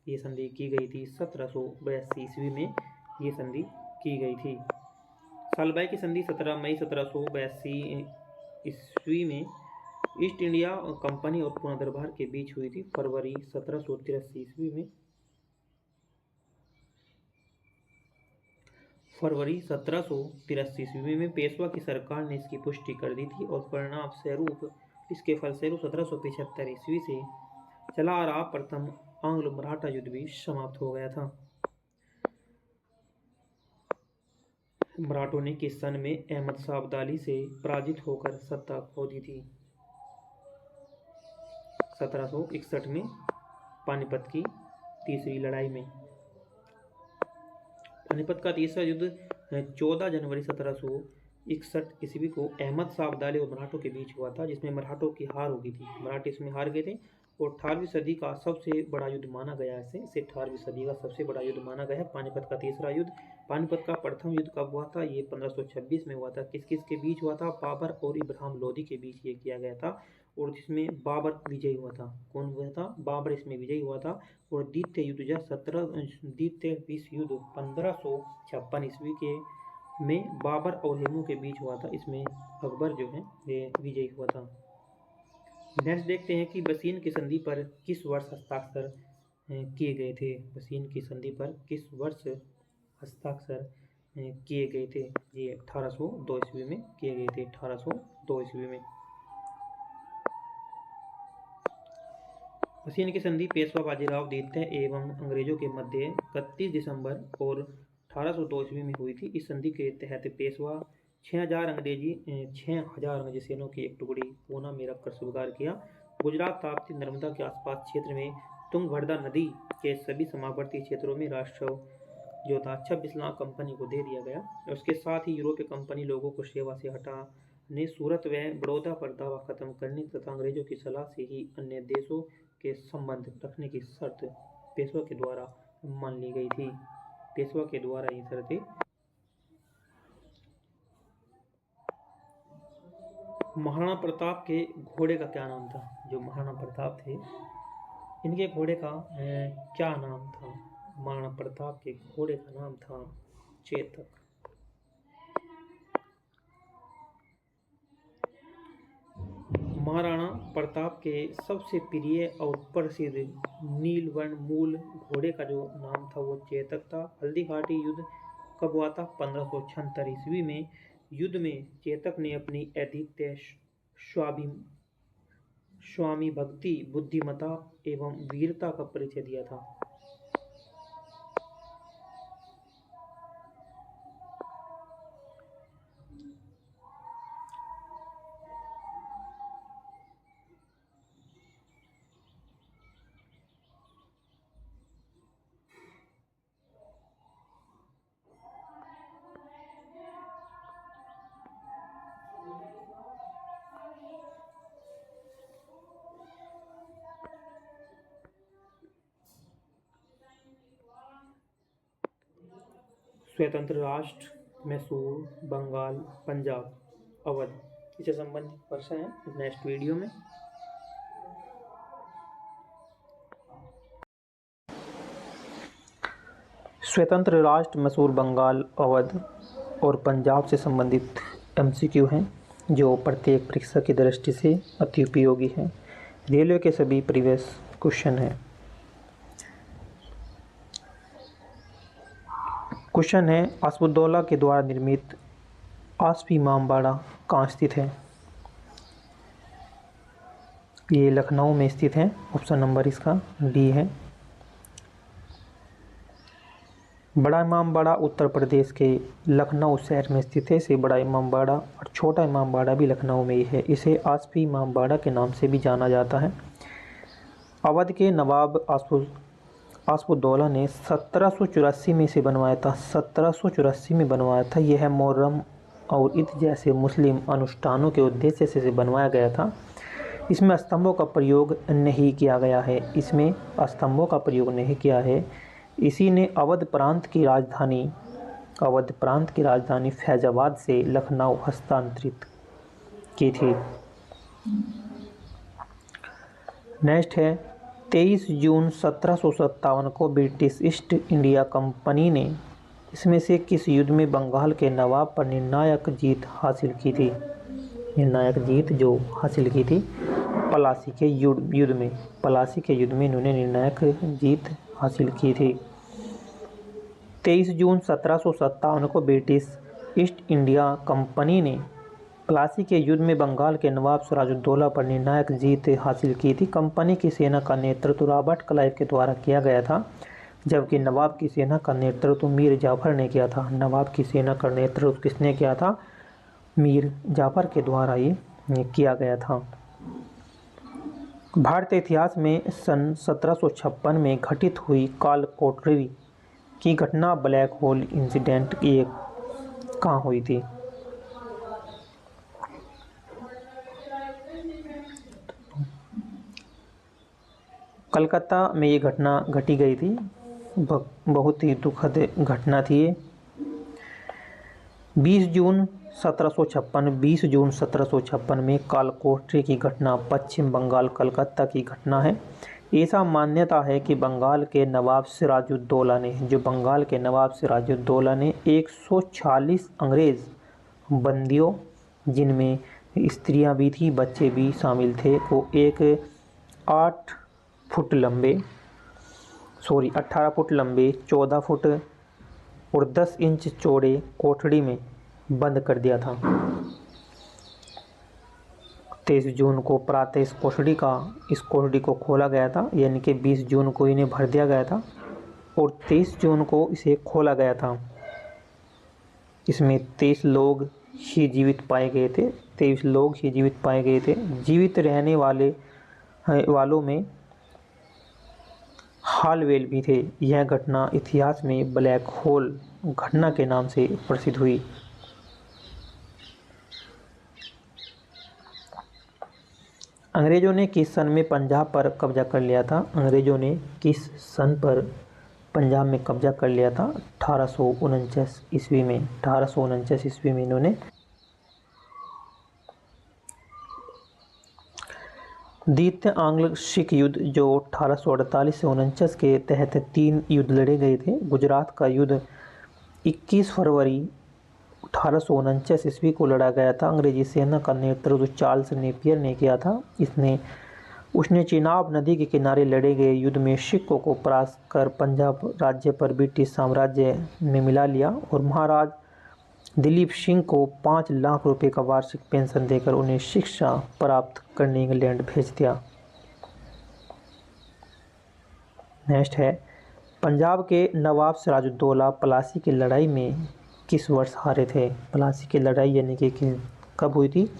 ये संधि की गई थी 1782 ईस्वी में ये संधि की गई थी। सालबाई की संधि 17 मई 1782 ईस्वी में ईस्ट इंडिया कंपनी और पूना दरबार के बीच हुई थी। फरवरी 1783 ईस्वी में पेशवा की सरकार ने इसकी पुष्टि कर दी थी और परिणाम स्वरूप इसके फलस्वरूप 1775 ईस्वी से चला आ रहा प्रथम आंग्लो मराठा युद्ध भी समाप्त हो गया था। मराठों ने किस सन में अहमद शाह अब्दाली से पराजित होकर सत्ता खो दी थी? 1761 में पानीपत की तीसरी लड़ाई में। पानीपत का तीसरा युद्ध 14 जनवरी 1761 ईस्वी को अहमद शाह अब्दाली और मराठों के बीच हुआ था, जिसमें मराठों की हार हो गई थी। मराठे इसमें हार गए थे और 18वीं सदी का सबसे बड़ा युद्ध माना गया है। इसे 18वीं सदी का सबसे बड़ा युद्ध माना गया है पानीपत का तीसरा युद्ध। पानीपत का प्रथम युद्ध कब हुआ था? ये 1526 में हुआ था। किस किस के बीच हुआ था? बाबर और इब्राहिम लोदी के बीच ये किया गया था और जिसमें बाबर विजयी हुआ था। कौन हुआ था? बाबर इसमें विजयी हुआ था। और द्वितीय युद्ध द्वितीय विश्व युद्ध 1556 ईस्वी के में बाबर और हेमू के बीच हुआ था। इसमें अकबर जो है ये विजयी हुआ था। नेक्स्ट देखते हैं कि बसीन की संधि पर किस वर्ष हस्ताक्षर किए गए थे? बसीन की संधि पर किस वर्ष हस्ताक्षर किए गए थे? ये 1802 ईस्वी में किए गए थे, 1802 ईस्वी में। बसीन की संधि पेशवा बाजीराव द्वितीय एवं अंग्रेजों के मध्य 31 दिसंबर और 1802 ईस्वी में हुई थी। इस संधि के तहत पेशवा 6000 अंग्रेजी सेना की एक टुकड़ी पूना में रखकर स्वीकार किया। गुजरात, ताप्ती, नर्मदा के आसपास क्षेत्र में तुंगभद्रा नदी के सभी सीमावर्ती क्षेत्रों में राष्ट्र जो था 26 लाख कंपनी को दे दिया गया। उसके साथ ही यूरोपीय कंपनी लोगों को सेवा से हटाने, सूरत व बड़ौदा पर दावा खत्म करने तथा अंग्रेजों की सलाह से ही अन्य देशों के संबंध रखने की शर्त पेशवा के द्वारा मान ली गई थी। पेशवा के द्वारा ये शर्तें। महाराणा प्रताप के घोड़े का क्या नाम था? जो महाराणा प्रताप थे इनके घोड़े का क्या नाम था? महाराणा प्रताप के घोड़े का नाम था चेतक। महाराणा प्रताप के सबसे प्रिय और प्रसिद्ध नीलवर्ण मूल घोड़े का जो नाम था वो चेतक था। हल्दी घाटी युद्ध कब हुआ था? 1576 ईस्वी में। युद्ध में चेतक ने अपनी अद्वितीय स्वामी भक्ति, बुद्धिमता एवं वीरता का परिचय दिया था। स्वतंत्र राष्ट्र मैसूर, बंगाल, पंजाब, अवध, इससे संबंधित प्रश्न है नेक्स्ट वीडियो में। स्वतंत्र राष्ट्र मैसूर, बंगाल, अवध और पंजाब से संबंधित MCQ हैं जो प्रत्येक परीक्षा की दृष्टि से अति उपयोगी हैं। रेलवे के सभी प्रीवियस क्वेश्चन हैं। क्वेश्चन है आसफुद्दौला के द्वारा निर्मित आसफी इमामबाड़ा कहाँ स्थित है? ये लखनऊ में स्थित है। ऑप्शन नंबर इसका डी है। बड़ा इमामबाड़ा उत्तर प्रदेश के लखनऊ शहर में स्थित है। इसे बड़ा इमामबाड़ा और छोटा इमामबाड़ा भी लखनऊ में ही है। इसे आसफी इमामबाड़ा के नाम से भी जाना जाता है। अवध के नवाब आसफुद्दौला ने 1784 में इसे बनवाया था। 1784 में बनवाया था। यह मुहर्रम और ईद जैसे मुस्लिम अनुष्ठानों के उद्देश्य से इसे बनवाया गया था। इसमें स्तंभों का प्रयोग नहीं किया गया है। इसमें स्तंभों का प्रयोग नहीं किया है। इसी ने अवध प्रांत की राजधानी फैजाबाद से लखनऊ हस्तांतरित की थी। नेक्स्ट है 23 जून 1757 को ब्रिटिश ईस्ट इंडिया कंपनी ने इसमें से किस युद्ध में बंगाल के नवाब पर निर्णायक जीत हासिल की थी? निर्णायक जीत जो हासिल की थी प्लासी के युद्ध में। प्लासी के युद्ध में इन्होंने निर्णायक जीत हासिल की थी। 23 जून 1757 को ब्रिटिश ईस्ट इंडिया कंपनी ने प्लासी के युद्ध में बंगाल के नवाब सिराजुद्दौला पर निर्णायक जीत हासिल की थी। कंपनी की सेना का नेतृत्व रॉबर्ट क्लाइव के द्वारा किया गया था, जबकि नवाब की सेना का नेतृत्व मीर जाफर ने किया था। नवाब की सेना का नेतृत्व किसने किया था? मीर जाफर के द्वारा ये किया गया था। भारतीय इतिहास में सन 1756 में घटित हुई काल कोठरी की घटना ब्लैक होल इंसिडेंट ये कहाँ हुई थी? कलकत्ता में ये घटना घटी गई थी। बहुत ही दुखद घटना थी ये। 20 जून 1756 में कालकोठरी की घटना पश्चिम बंगाल कलकत्ता की घटना है। ऐसा मान्यता है कि बंगाल के नवाब सिराजुद्दौला ने 140 अंग्रेज़ बंदियों, जिनमें स्त्रियां भी थी, बच्चे भी शामिल थे, को एक 18 फुट लंबे, 14 फुट और 10 इंच चौड़े कोठड़ी में बंद कर दिया था। 23 जून को प्रातः इस कोठड़ी को खोला गया था, यानी कि 20 जून को इन्हें भर दिया गया था और 23 जून को इसे खोला गया था। इसमें 23 लोग ही जीवित पाए गए थे। जीवित रहने वालों में हालवेल भी थे। यह घटना इतिहास में ब्लैक होल घटना के नाम से प्रसिद्ध हुई। अंग्रेजों ने किस सन में पंजाब पर कब्जा कर लिया था? अंग्रेजों ने किस सन पर पंजाब में कब्जा कर लिया था? 1849 ईस्वी में। 1849 ईस्वी में इन्होंने द्वितीय आंग्ल सिख युद्ध जो 1848 से 49 के तहत 3 युद्ध लड़े गए थे। गुजरात का युद्ध 21 फरवरी 1849 ईस्वी को लड़ा गया था। अंग्रेजी सेना का नेतृत्व चार्ल्स नेपियर ने किया था। उसने चिनाब नदी के किनारे लड़े गए युद्ध में सिखों को परास्त कर पंजाब राज्य पर ब्रिटिश साम्राज्य में मिला लिया और महाराज दिलीप सिंह को 5 लाख रुपए का वार्षिक पेंशन देकर उन्हें शिक्षा प्राप्त करने इंग्लैंड भेज दिया। नेक्स्ट है, पंजाब के नवाब सिराजुद्दौला प्लासी की लड़ाई में किस वर्ष हारे थे? प्लासी की लड़ाई यानी कि कब हुई थी?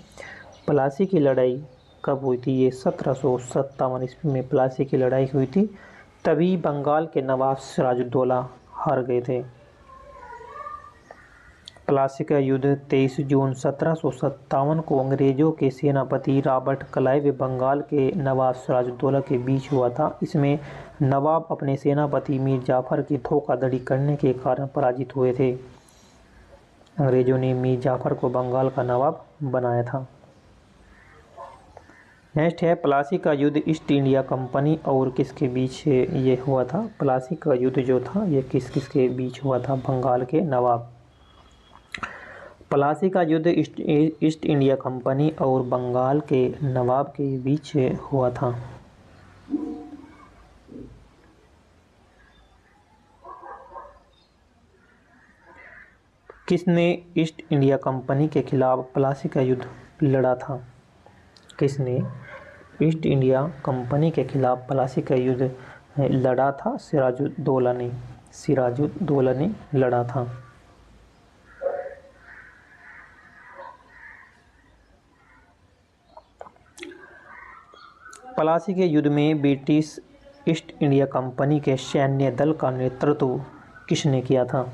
प्लासी की लड़ाई कब हुई थी? ये 1757 ईस्वी में प्लासी की लड़ाई हुई थी। तभी बंगाल के नवाब सिराजुद्दौला हार गए थे। प्लासी का युद्ध 23 जून 1757 को अंग्रेजों के सेनापति रॉबर्ट क्लाइव बंगाल के नवाब सिराजुद्दौला के बीच हुआ था। इसमें नवाब अपने सेनापति मीर जाफर की धोखाधड़ी करने के कारण पराजित हुए थे। अंग्रेजों ने मीर जाफर को बंगाल का नवाब बनाया था। नेक्स्ट है, प्लासी का युद्ध ईस्ट इंडिया कंपनी और किसके बीच ये हुआ था? प्लासी का युद्ध जो था ये किस किस के बीच हुआ था? बंगाल के नवाब। प्लासी का युद्ध ईस्ट इंडिया कंपनी और बंगाल के नवाब के बीच हुआ था। किसने ईस्ट इंडिया कंपनी के खिलाफ प्लासी का युद्ध लड़ा था? किसने ईस्ट इंडिया कंपनी के खिलाफ प्लासी का युद्ध लड़ा था? सिराजुद्दौला ने लड़ा था। प्लासी के युद्ध में ब्रिटिश ईस्ट इंडिया कंपनी के सैन्य दल का नेतृत्व किसने किया था?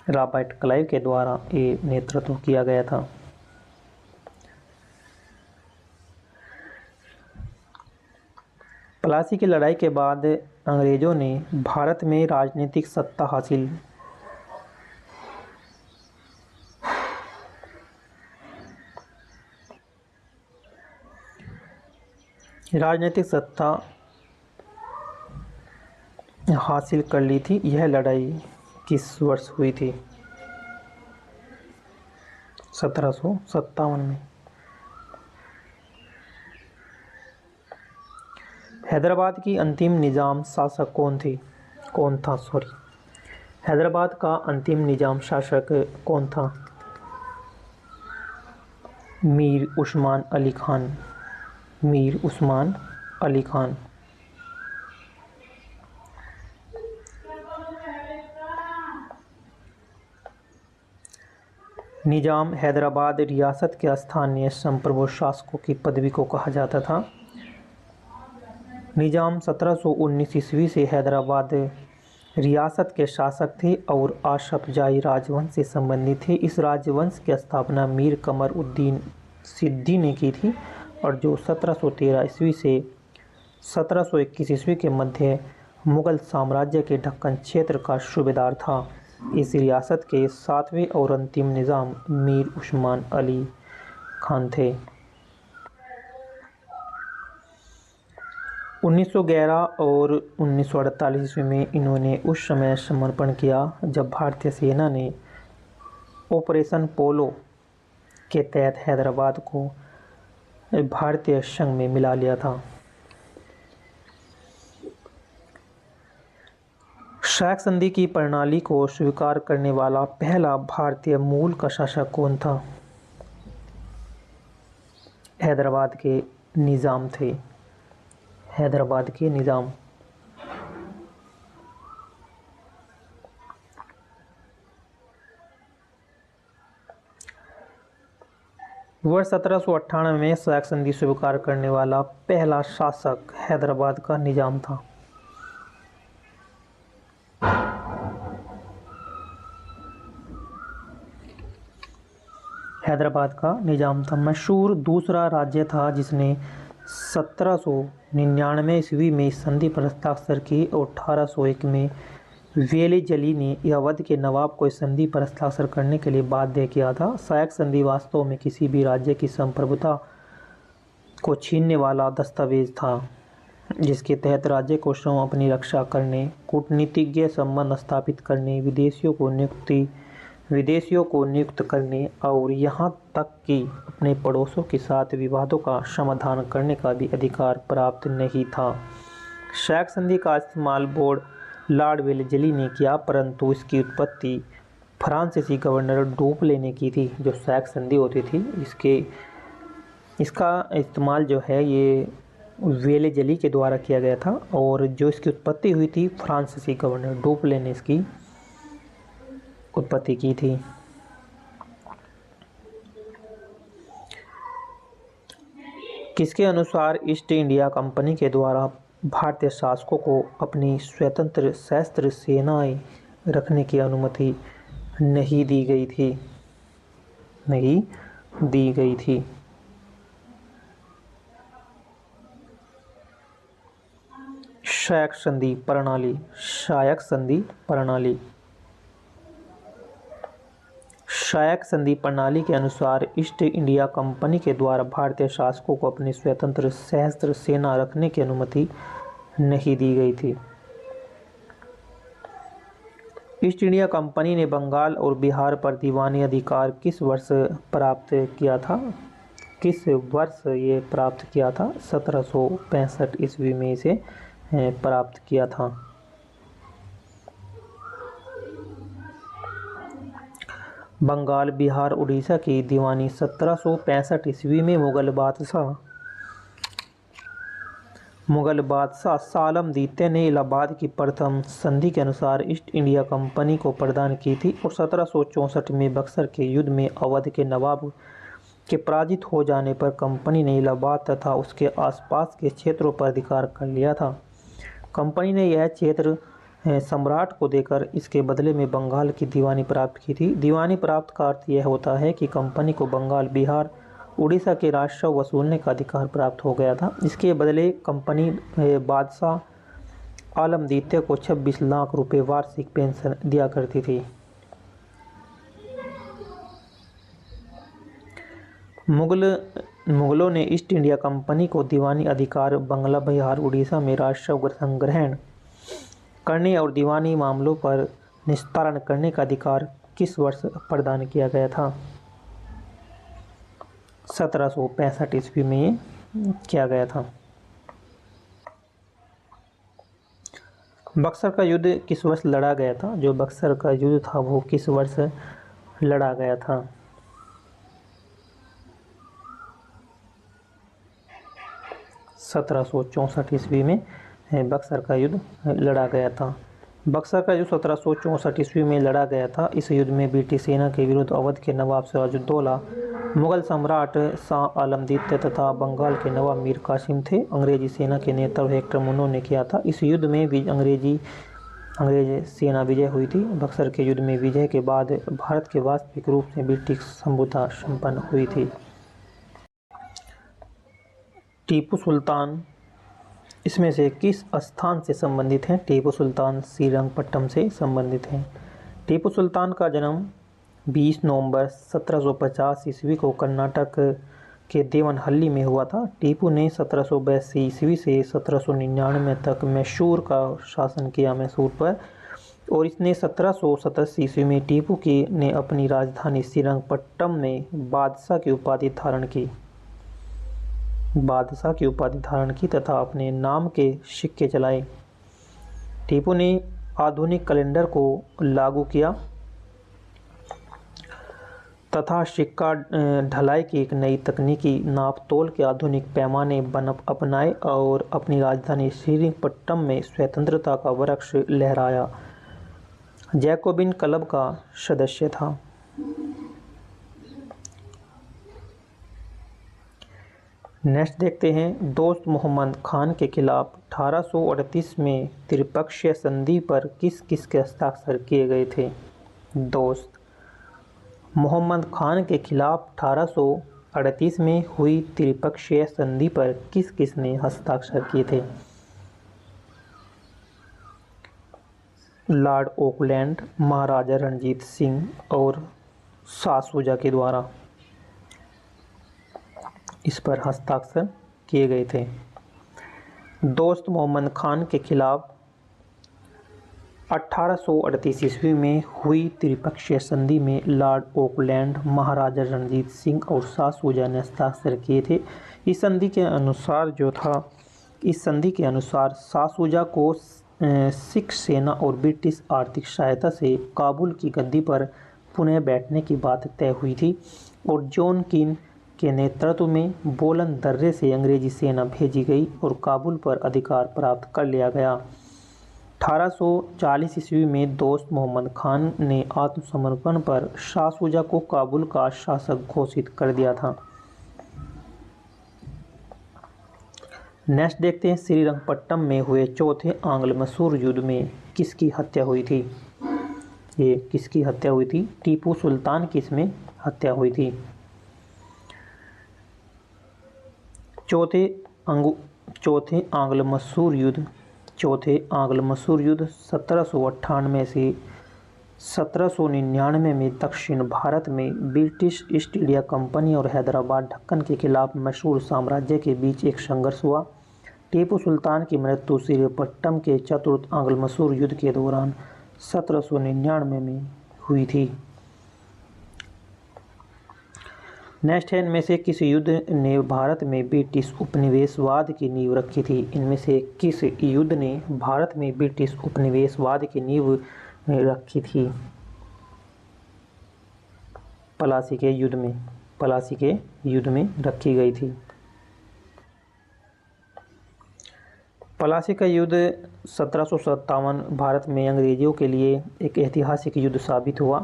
रॉबर्ट क्लाइव के द्वारा ये नेतृत्व किया गया था। प्लासी की लड़ाई के बाद अंग्रेजों ने भारत में राजनीतिक सत्ता हासिल कर ली थी। यह लड़ाई किस वर्ष हुई थी? 1757 में। हैदराबाद की अंतिम निजाम शासक कौन था? हैदराबाद का अंतिम निजाम शासक कौन था? मीर उस्मान अली खान। निजाम हैदराबाद रियासत के स्थानीय संप्रभु शासकों की पदवी को कहा जाता था। निजाम 1719 ईस्वी से हैदराबाद रियासत के शासक थे और आसफ जाही राजवंश से संबंधित थे। इस राजवंश की स्थापना मीर कमर उद्दीन सिद्दी ने की थी और जो 1713 ईस्वी से 1721 ईस्वी के मध्य मुगल साम्राज्य के दक्कन क्षेत्र का सूबेदार था। इस रियासत के 7वें और अंतिम निजाम मीर उस्मान अली खान थे। 1911 और 1948 ईस्वी में इन्होंने उस समय समर्पण किया जब भारतीय सेना ने ऑपरेशन पोलो के तहत हैदराबाद को भारतीय संघ में मिला लिया था। शायक संधि की प्रणाली को स्वीकार करने वाला पहला भारतीय मूल का शासक कौन था? हैदराबाद के निजाम थे। हैदराबाद के निजाम। वर्ष 1798 में शायक संधि स्वीकार करने वाला पहला शासक हैदराबाद का निजाम था। हैदराबाद का निजाम था। मैसूर दूसरा राज्य था जिसने 1799 ईस्वी में संधि पर हस्ताक्षर की और 1801 में वेलेजली ने अवध के नवाब को संधि पर हस्ताक्षर करने के लिए बाध्य किया था। शायक संधि वास्तव में किसी भी राज्य की संप्रभुता को छीनने वाला दस्तावेज था जिसके तहत राज्य को स्वयं अपनी रक्षा करने, कूटनीतिज्ञ संबंध स्थापित करने, विदेशियों को नियुक्त करने और यहाँ तक कि अपने पड़ोसों के साथ विवादों का समाधान करने का भी अधिकार प्राप्त नहीं था। शायक संधि का इस्तेमाल बोर्ड लॉर्ड वेलेज़ली ने किया, परंतु इसकी उत्पत्ति फ्रांसीसी गवर्नर डुप्ले ने की थी। जो सैक्स संधि होती थी इसका इस्तेमाल जो है ये वेलेज़ली के द्वारा किया गया था, और जो इसकी उत्पत्ति हुई थी फ्रांसीसी गवर्नर डुप्ले ने इसकी उत्पत्ति की थी। किसके अनुसार ईस्ट इंडिया कंपनी के द्वारा भारतीय शासकों को अपनी स्वतंत्र सशस्त्र सेनाएं रखने की अनुमति नहीं दी गई थी? नहीं दी गई थी। शायक संधि प्रणाली। शायक संधि प्रणाली। शायक संधि प्रणाली के अनुसार ईस्ट इंडिया कंपनी के द्वारा भारतीय शासकों को अपनी स्वतंत्र सशस्त्र सेना रखने की अनुमति नहीं दी गई थी। ईस्ट इंडिया कंपनी ने बंगाल और बिहार पर दीवानी अधिकार किस वर्ष प्राप्त किया था? किस वर्ष ये प्राप्त किया था? 1765 ईस्वी में इसे प्राप्त किया था। बंगाल, बिहार, उड़ीसा की दीवानी 1765 ईस्वी में मुगल बादशाह सालम द्वितीय ने इलाहाबाद की प्रथम संधि के अनुसार ईस्ट इंडिया कंपनी को प्रदान की थी, और 1764 में बक्सर के युद्ध में अवध के नवाब के पराजित हो जाने पर कंपनी ने इलाहाबाद तथा उसके आसपास के क्षेत्रों पर अधिकार कर लिया था। कंपनी ने यह क्षेत्र सम्राट को देकर इसके बदले में बंगाल की दीवानी प्राप्त की थी। दीवानी प्राप्त का अर्थ यह होता है कि कंपनी को बंगाल, बिहार, उड़ीसा के राजस्व वसूलने का अधिकार प्राप्त हो गया था। इसके बदले कंपनी बादशाह आलम द्वितीय को 26 लाख रुपए वार्षिक पेंशन दिया करती थी। मुगलों ने ईस्ट इंडिया कंपनी को दीवानी अधिकार बंगला, बिहार, उड़ीसा में राजस्व संग्रहण करने और दीवानी मामलों पर निस्तारण करने का अधिकार किस वर्ष प्रदान किया गया था? 1765 ईस्वी में ये किया गया था। बक्सर का युद्ध किस वर्ष लड़ा गया था? जो बक्सर का युद्ध था वो किस वर्ष लड़ा गया था? 1764 ईस्वी में बक्सर का युद्ध लड़ा गया था। बक्सर का युद्ध 1764 ईस्वी में लड़ा गया था। इस युद्ध में ब्रिटिश सेना के विरुद्ध अवध के नवाब सिराजुद्दौला, मुगल सम्राट शाह आलम द्वितीय तथा बंगाल के नवाब मीर कासिम थे। अंग्रेजी सेना के नेतृत्व हेक्टर मुन्नो ने किया था। इस युद्ध में अंग्रेज सेना विजय हुई थी। बक्सर के युद्ध में विजय के बाद भारत के वास्तविक रूप से ब्रिटिश संप्रभुता संपन्न हुई थी। टीपू सुल्तान इसमें से किस स्थान से संबंधित हैं? टीपू सुल्तान श्रीरंगपट्टनम से संबंधित हैं। टीपू सुल्तान का जन्म 20 नवंबर 1750 ईस्वी को कर्नाटक के देवनहल्ली में हुआ था। टीपू ने 1782 ईस्वी से 1799 तक मैसूर का शासन किया, मैसूर पर, और इसने 1787 ईस्वी में टीपू ने अपनी राजधानी श्रीरंगपट्टनम में बादशाह की उपाधि धारण की तथा अपने नाम के सिक्के चलाए। टीपू ने आधुनिक कैलेंडर को लागू किया तथा सिक्का ढलाई की एक नई तकनीकी नाप तोल के आधुनिक पैमाने अपनाए और अपनी राजधानी श्रीरंगपट्टनम में स्वतंत्रता का वृक्ष लहराया। जैकोबिन क्लब का सदस्य था। नेक्स्ट देखते हैं, दोस्त मोहम्मद खान के खिलाफ 1838 में त्रिपक्षीय संधि पर किस किस के हस्ताक्षर किए गए थे? दोस्त मोहम्मद खान के खिलाफ 1838 में हुई त्रिपक्षीय संधि पर किस किस ने हस्ताक्षर किए थे? लॉर्ड ऑकलैंड, महाराजा रणजीत सिंह और शाह शुजा के द्वारा इस पर हस्ताक्षर किए गए थे। दोस्त मोहम्मद खान के खिलाफ 1838 ईस्वी में हुई त्रिपक्षीय संधि में लॉर्ड ऑकलैंड, महाराजा रणजीत सिंह और शाह शुजा ने हस्ताक्षर किए थे। इस संधि के अनुसार शाह शुजा को सिख सेना और ब्रिटिश आर्थिक सहायता से काबुल की गद्दी पर पुनः बैठने की बात तय हुई थी और जॉन किन के नेतृत्व में बोलन दर्रे से अंग्रेजी सेना भेजी गई और काबुल पर अधिकार प्राप्त कर लिया गया। 1840 ईस्वी में दोस्त मोहम्मद खान ने आत्मसमर्पण पर शाह शुजा को काबुल का शासक घोषित कर दिया था। नेक्स्ट देखते हैं, श्रीरंगपट्टम में हुए चौथे आंग्ल मैसूर युद्ध में किसकी हत्या हुई थी। ये किसकी हत्या हुई थी? टीपू सुल्तान की इसमें हत्या हुई थी। चौथे आंग्ल मैसूर युद्ध 1798 से 1799 में दक्षिण भारत में ब्रिटिश ईस्ट इंडिया कंपनी और हैदराबाद दक्कन के खिलाफ मैसूर साम्राज्य के बीच एक संघर्ष हुआ। टीपू सुल्तान की मृत्यु श्रीरंगपट्टम के चतुर्थ आंग्ल मैसूर युद्ध के दौरान 1799 में हुई थी। नेक्स्ट है, इनमें से किस युद्ध ने भारत में ब्रिटिश उपनिवेशवाद की नींव रखी थी। इनमें से किस युद्ध ने भारत में ब्रिटिश उपनिवेशवाद की नींव रखी थी? प्लासी के युद्ध में रखी गई थी। प्लासी का युद्ध 1757 भारत में अंग्रेजों के लिए एक ऐतिहासिक युद्ध साबित हुआ,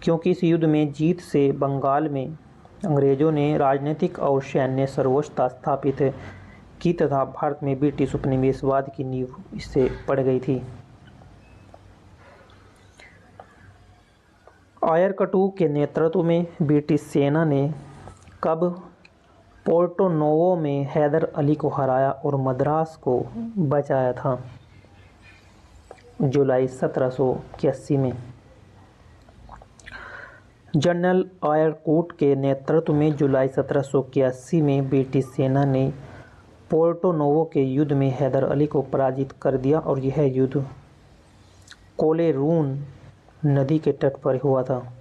क्योंकि इस युद्ध में जीत से बंगाल में अंग्रेजों ने राजनीतिक और सैन्य सर्वोच्चता स्थापित की तथा भारत में ब्रिटिश उपनिवेशवाद की नींव इससे पड़ गई थी। आयरकट्टू के नेतृत्व में ब्रिटिश सेना ने कब पोर्टो नोवो में हैदर अली को हराया और मद्रास को बचाया था? जुलाई 1781 में। जनरल आयरकूट के नेतृत्व में जुलाई 1781 में ब्रिटिश सेना ने पोर्टो नोवो के युद्ध में हैदर अली को पराजित कर दिया और यह युद्ध कोलेरून नदी के तट पर हुआ था।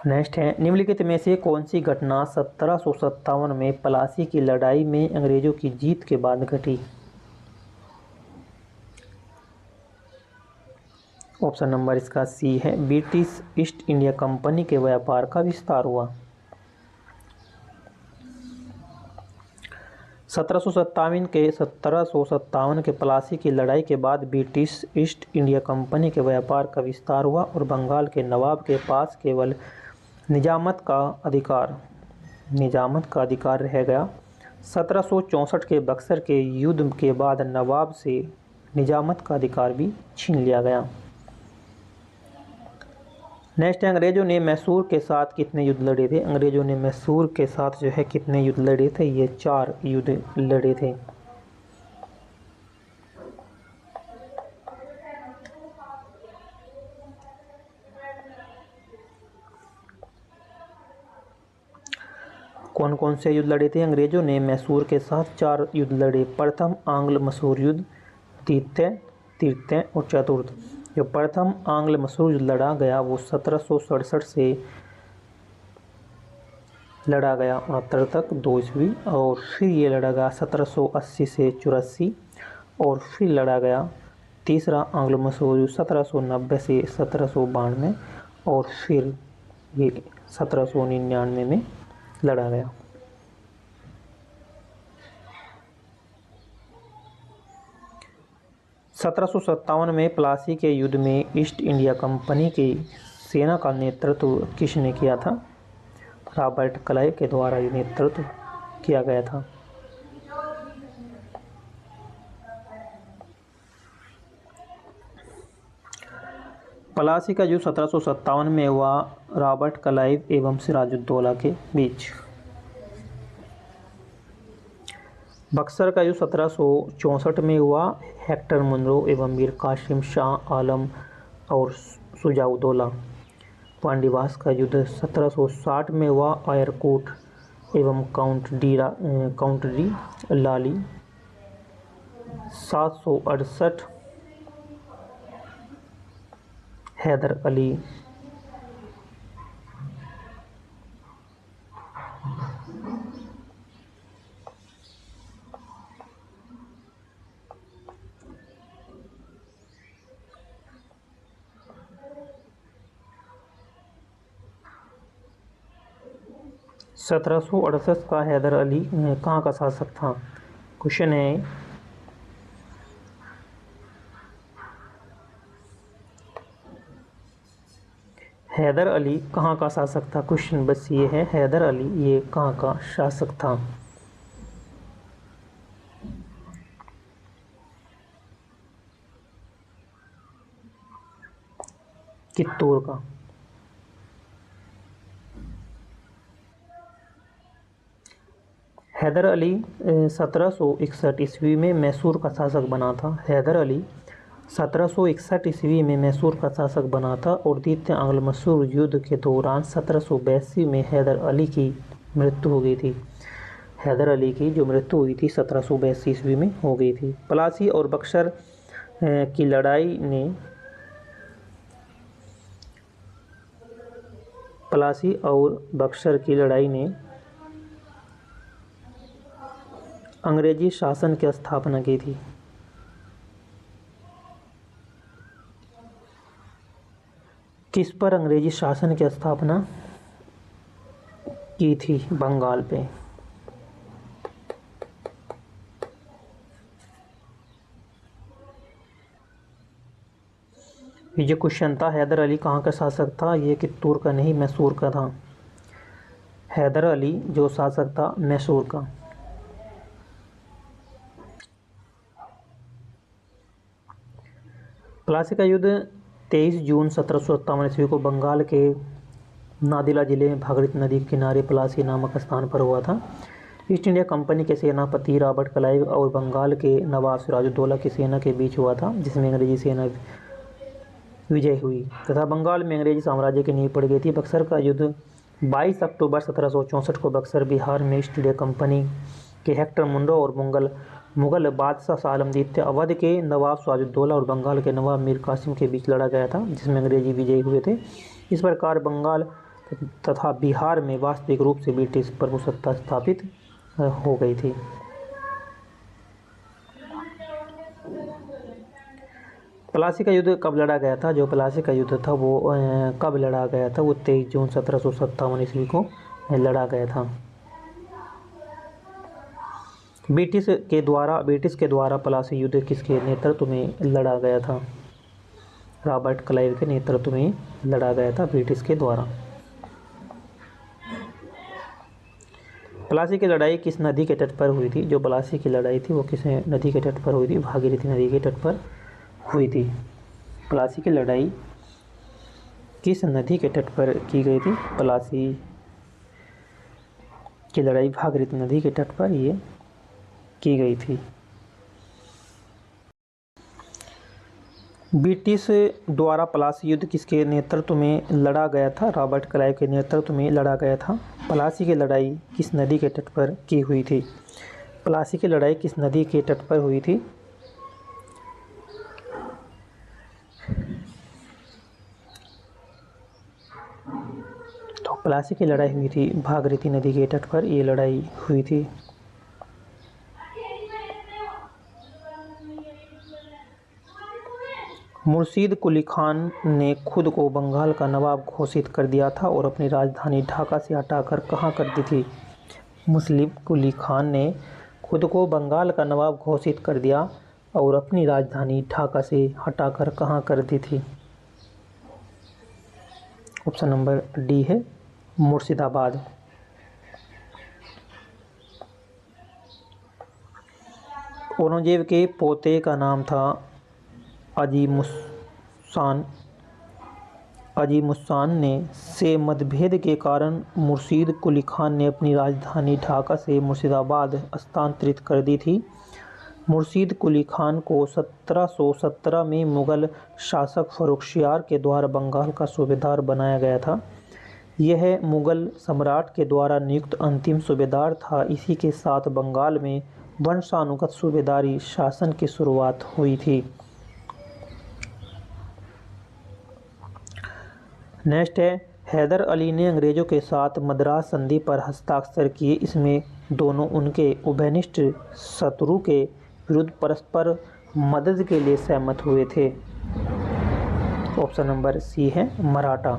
नेक्स्ट है, निम्नलिखित में से कौन सी घटना 1757 में प्लासी की लड़ाई में अंग्रेजों की जीत के बाद घटी? ऑप्शन नंबर इसका सी है, ब्रिटिश ईस्ट इंडिया कंपनी के व्यापार का विस्तार हुआ। 1757 के प्लासी की लड़ाई के बाद ब्रिटिश ईस्ट इंडिया कंपनी के व्यापार का विस्तार हुआ और बंगाल के नवाब के पास केवल निजामत का अधिकार रह गया। 1764 के बक्सर के युद्ध के बाद नवाब से निजामत का अधिकार भी छीन लिया गया। नेक्स्ट है, अंग्रेजों ने मैसूर के साथ कितने युद्ध लड़े थे? अंग्रेजों ने मैसूर के साथ जो है कितने युद्ध लड़े थे? ये 4 युद्ध लड़े थे। कौन कौन से युद्ध लड़े थे? अंग्रेजों ने मैसूर के साथ 4 युद्ध लड़े। प्रथम आंग्ल मैसूर युद्ध, तृतीय और चतुर्थ। जो प्रथम आंग्ल मैसूर युद्ध लड़ा गया वो 1767 से लड़ा गया 69 तक 2 ईस्वी, और फिर ये लड़ा गया 1780 से 84, और फिर लड़ा गया तीसरा आंग्ल मैसूर युद्ध 1790 से 1792, और फिर ये 1799 में लड़ा गया। सत्रह में प्लासी के युद्ध में ईस्ट इंडिया कंपनी की सेना का नेतृत्व किसने किया था? रॉबर्ट क्लाइव के द्वारा ये नेतृत्व किया गया था। प्लासी का युद्ध 1757 में हुआ रॉबर्ट क्लाइव एवं सिराजुद्दौला के बीच। बक्सर का युद्ध 1764 में हुआ हेक्टर मुनरो एवं मीर कासिम शाह आलम और शुजाउद्दौला। पांडीवास का युद्ध 1760 में हुआ आयरकूट एवं काउंट डी लाली। 768 हैदर अली 1768 का हैदर अली कहाँ का शासक था? क्वेश्चन है हैदर अली कहाँ का शासक था? क्वेश्चन बस ये है, हैदर अली ये कहाँ का शासक था? चित्तौड़ का। हैदर अली 1761 ईस्वी में मैसूर का शासक बना था। हैदर अली 1761 ईस्वी में मैसूर का शासक बना था और द्वितीय आंग्ल मैसूर युद्ध के दौरान 1782 में हैदर अली की मृत्यु हो गई थी। हैदर अली की जो मृत्यु हुई थी 1782 ईस्वी में हो गई थी। प्लासी और बक्सर की लड़ाई ने प्लासी और बक्सर की लड़ाई ने अंग्रेजी शासन की स्थापना की थी। किस पर अंग्रेजी शासन की स्थापना की थी? बंगाल पे। ये जो क्वेश्चन था, हैदर अली कहाँ का शासक था? ये चित्तौड़ का नहीं, मैसूर का था। हैदर अली जो शासक था मैसूर का। प्लासी का युद्ध 23 जून 1757 ईस्वी को बंगाल के नादिला जिले में भागीरथी नदी के किनारे प्लासी नामक स्थान पर हुआ था। ईस्ट इंडिया कंपनी के सेनापति रॉबर्ट क्लाइव और बंगाल के नवाब सिराजुद्दौला की सेना के बीच हुआ था, जिसमें अंग्रेजी सेना विजय हुई तथा बंगाल में अंग्रेजी साम्राज्य की नींव पड़ गई थी। बक्सर का युद्ध 22 अक्टूबर 1764 को बक्सर बिहार में ईस्ट इंडिया कंपनी के हेक्टर मुंडो और मुगल बादशाह सालम द्वितीय, अवध के नवाब सिराजुद्दौला और बंगाल के नवाब मीर कासिम के बीच लड़ा गया था, जिसमें अंग्रेजी विजयी हुए थे। इस प्रकार बंगाल तथा बिहार में वास्तविक रूप से ब्रिटिश प्रभुसत्ता स्थापित हो गई थी। प्लासी का युद्ध कब लड़ा गया था? जो प्लासी का युद्ध था वो कब लड़ा गया था? वो 23 जून 1757 ईस्वी को लड़ा गया था। ब्रिटिश के द्वारा प्लासी युद्ध किसके नेतृत्व में लड़ा गया था? रॉबर्ट क्लाइव के नेतृत्व में लड़ा गया था ब्रिटिश के द्वारा। प्लासी की लड़ाई किस नदी के तट पर हुई थी? जो प्लासी की लड़ाई थी वो किस नदी के तट पर हुई थी? भागीरथी नदी के तट पर हुई थी। प्लासी की लड़ाई किस नदी के तट पर की गई थी? प्लासी की लड़ाई भागीरथी नदी के तट पर ये की गई थी। ब्रिटिश द्वारा प्लासी युद्ध किसके नेतृत्व में लड़ा गया था? रॉबर्ट क्लाइव के नेतृत्व में लड़ा गया था। प्लासी की लड़ाई किस नदी के तट पर की हुई थी? प्लासी की लड़ाई किस नदी के तट पर हुई थी? तो प्लासी की लड़ाई हुई थी भागीरथी नदी के तट पर, ये लड़ाई हुई थी। मुर्शीद कुली खान ने खुद को बंगाल का नवाब घोषित कर दिया था और अपनी राजधानी ढाका से हटाकर कहाँ कर दी थी? मुस्लिम कुली खान ने खुद को बंगाल का नवाब घोषित कर दिया और अपनी राजधानी ढाका से हटाकर कहाँ कर दी थी? ऑप्शन नंबर डी है मुर्शिदाबाद। औरंगजेब के पोते का नाम था अजीमुस्सान ने से मतभेद के कारण मुर्शीद कुली खान ने अपनी राजधानी ढाका से मुर्शिदाबाद स्थानांतरित कर दी थी। मुर्शीद कुली खान को 1717 में मुगल शासक फर्रुखसियार के द्वारा बंगाल का सूबेदार बनाया गया था। यह मुगल सम्राट के द्वारा नियुक्त अंतिम सूबेदार था। इसी के साथ बंगाल में वंशानुगत सूबेदारी शासन की शुरुआत हुई थी। नेक्स्ट है, हैदर अली ने अंग्रेज़ों के साथ मद्रास संधि पर हस्ताक्षर किए। इसमें दोनों उनके उभयनिष्ठ शत्रु के विरुद्ध परस्पर मदद के लिए सहमत हुए थे। ऑप्शन नंबर सी है मराठा।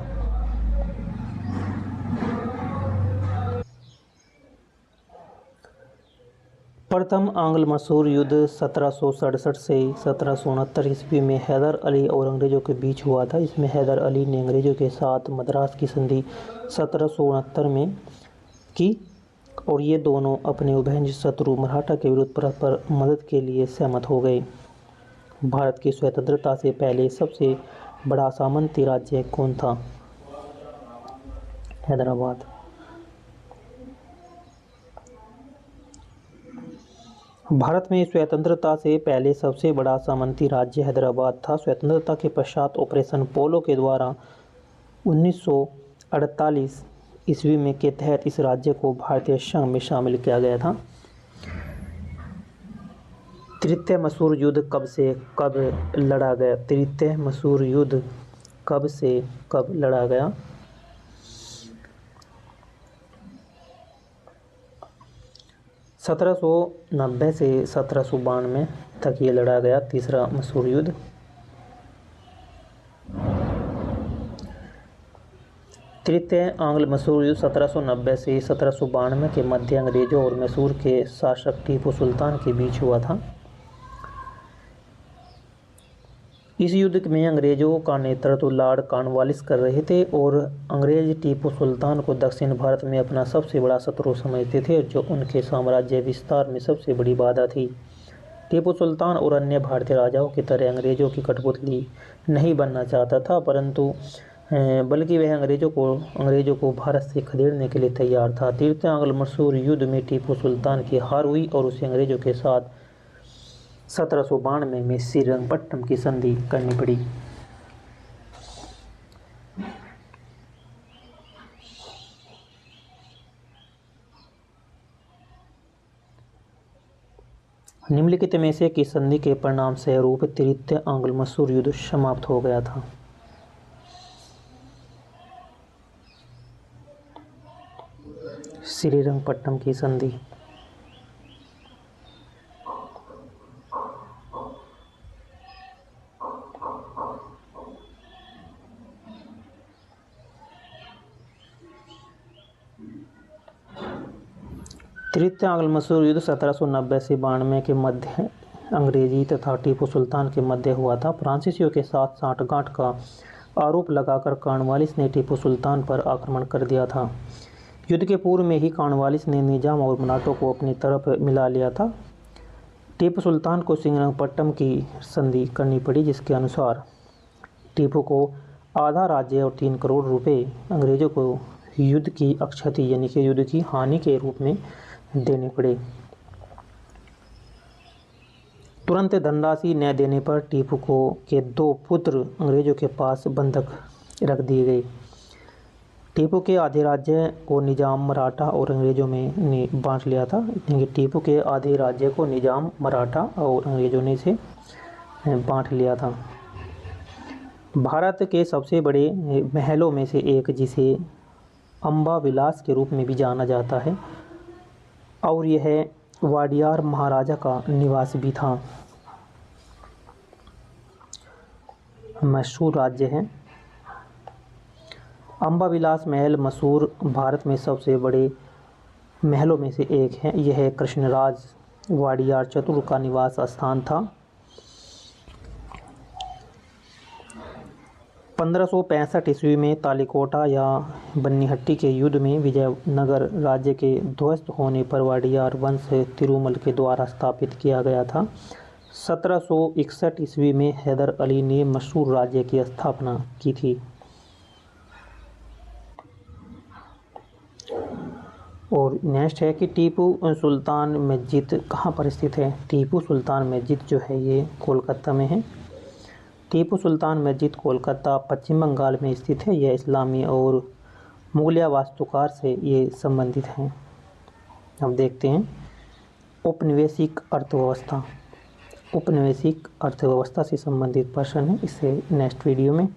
प्रथम आंग्ल मसूर युद्ध 1767 से 1769 ईस्वी में हैदर अली और अंग्रेज़ों के बीच हुआ था। इसमें हैदर अली ने अंग्रेज़ों के साथ मद्रास की संधि 1769 में की और ये दोनों अपने उभयनिष्ठ शत्रु मराठा के विरुद्ध परस्पर मदद के लिए सहमत हो गए। भारत की स्वतंत्रता से पहले सबसे बड़ा सामंती राज्य कौन था? हैदराबाद। भारत में स्वतंत्रता से पहले सबसे बड़ा सामंती राज्य हैदराबाद था। स्वतंत्रता के पश्चात ऑपरेशन पोलो के द्वारा 1948 ईस्वी में के तहत इस राज्य को भारतीय संघ में शामिल किया गया था। तृतीय मसूर युद्ध कब से कब लड़ा गया? तृतीय मसूर युद्ध कब से कब लड़ा गया? 1790 से 1792 तक ये लड़ा गया तीसरा मसूर युद्ध। तृतीय आंग्ल मसूर युद्ध 1790 से 1792 के मध्य अंग्रेजों और मैसूर के शासक टीपू सुल्तान के बीच हुआ था। इस युद्ध में अंग्रेजों का नेतृत्व लॉर्ड कॉर्नवालिस कर रहे थे और अंग्रेज टीपू सुल्तान को दक्षिण भारत में अपना सबसे बड़ा शत्रु समझते थे, जो उनके साम्राज्य विस्तार में सबसे बड़ी बाधा थी। टीपू सुल्तान और अन्य भारतीय राजाओं की तरह अंग्रेजों की कठपुतली नहीं बनना चाहता था, परंतु बल्कि वह अंग्रेजों को भारत से खदेड़ने के लिए तैयार था। तृतीय आंग्ल मसूर युद्ध में टीपू सुल्तान की हार हुई और उसे अंग्रेजों के साथ 1792 में श्रीरंगपट्टनम की संधि करनी पड़ी। निम्नलिखित में से किस संधि के परिणाम स्वरूप तृतीय आंग्ल मसूर युद्ध समाप्त हो गया था? श्रीरंगपट्टनम की संधि। तृतीय आंग्ल मसूर युद्ध 1790 से 92 के मध्य अंग्रेजी तथा टीपू सुल्तान के मध्य हुआ था। फ्रांसीसियों के साथ साठगांठ का आरोप लगाकर कॉर्नवालिस ने टीपू सुल्तान पर आक्रमण कर दिया था। युद्ध के पूर्व में ही कॉर्नवालिस ने निजाम और मराठों को अपनी तरफ मिला लिया था। टीपू सुल्तान को श्रीरंगपट्टनम की संधि करनी पड़ी, जिसके अनुसार टीपू को आधा राज्य और 3 करोड़ रुपए अंग्रेजों को युद्ध की क्षति यानी कि युद्ध की हानि के रूप में देने पड़े। तुरंत धनराशि न देने पर टीपू के 2 पुत्र अंग्रेजों के पास बंधक रख दिए गए। टीपू के आधे राज्य को निजाम मराठा और अंग्रेजों ने बांट लिया था। टीपू के आधे राज्य को निजाम मराठा और अंग्रेजों ने से बांट लिया था। भारत के सबसे बड़े महलों में से एक, जिसे अम्बा विलास के रूप में भी जाना जाता है, और यह वाडियार महाराजा का निवास भी था, मैसूर राज्य है। अम्बा विलास महल मैसूर भारत में सबसे बड़े महलों में से एक है। यह कृष्णराज वाडियार चतुर का निवास स्थान था। 1565 ईस्वी में तालिकोटा या बन्नीहट्टी के युद्ध में विजयनगर राज्य के ध्वस्त होने पर वाडियार वंश तिरुमल के द्वारा स्थापित किया गया था। 1761 ईस्वी में हैदर अली ने मैसूर राज्य की स्थापना की थी। और नेक्स्ट है कि टीपू सुल्तान मस्जिद कहाँ पर स्थित है? टीपू सुल्तान मस्जिद जो है ये कोलकाता में है। टीपू सुल्तान मस्जिद कोलकाता पश्चिम बंगाल में स्थित है। यह इस्लामी और मुगलिया वास्तुकार से ये संबंधित हैं। अब देखते हैं औपनिवेशिक अर्थव्यवस्था। औपनिवेशिक अर्थव्यवस्था से संबंधित प्रश्न है, इससे नेक्स्ट वीडियो में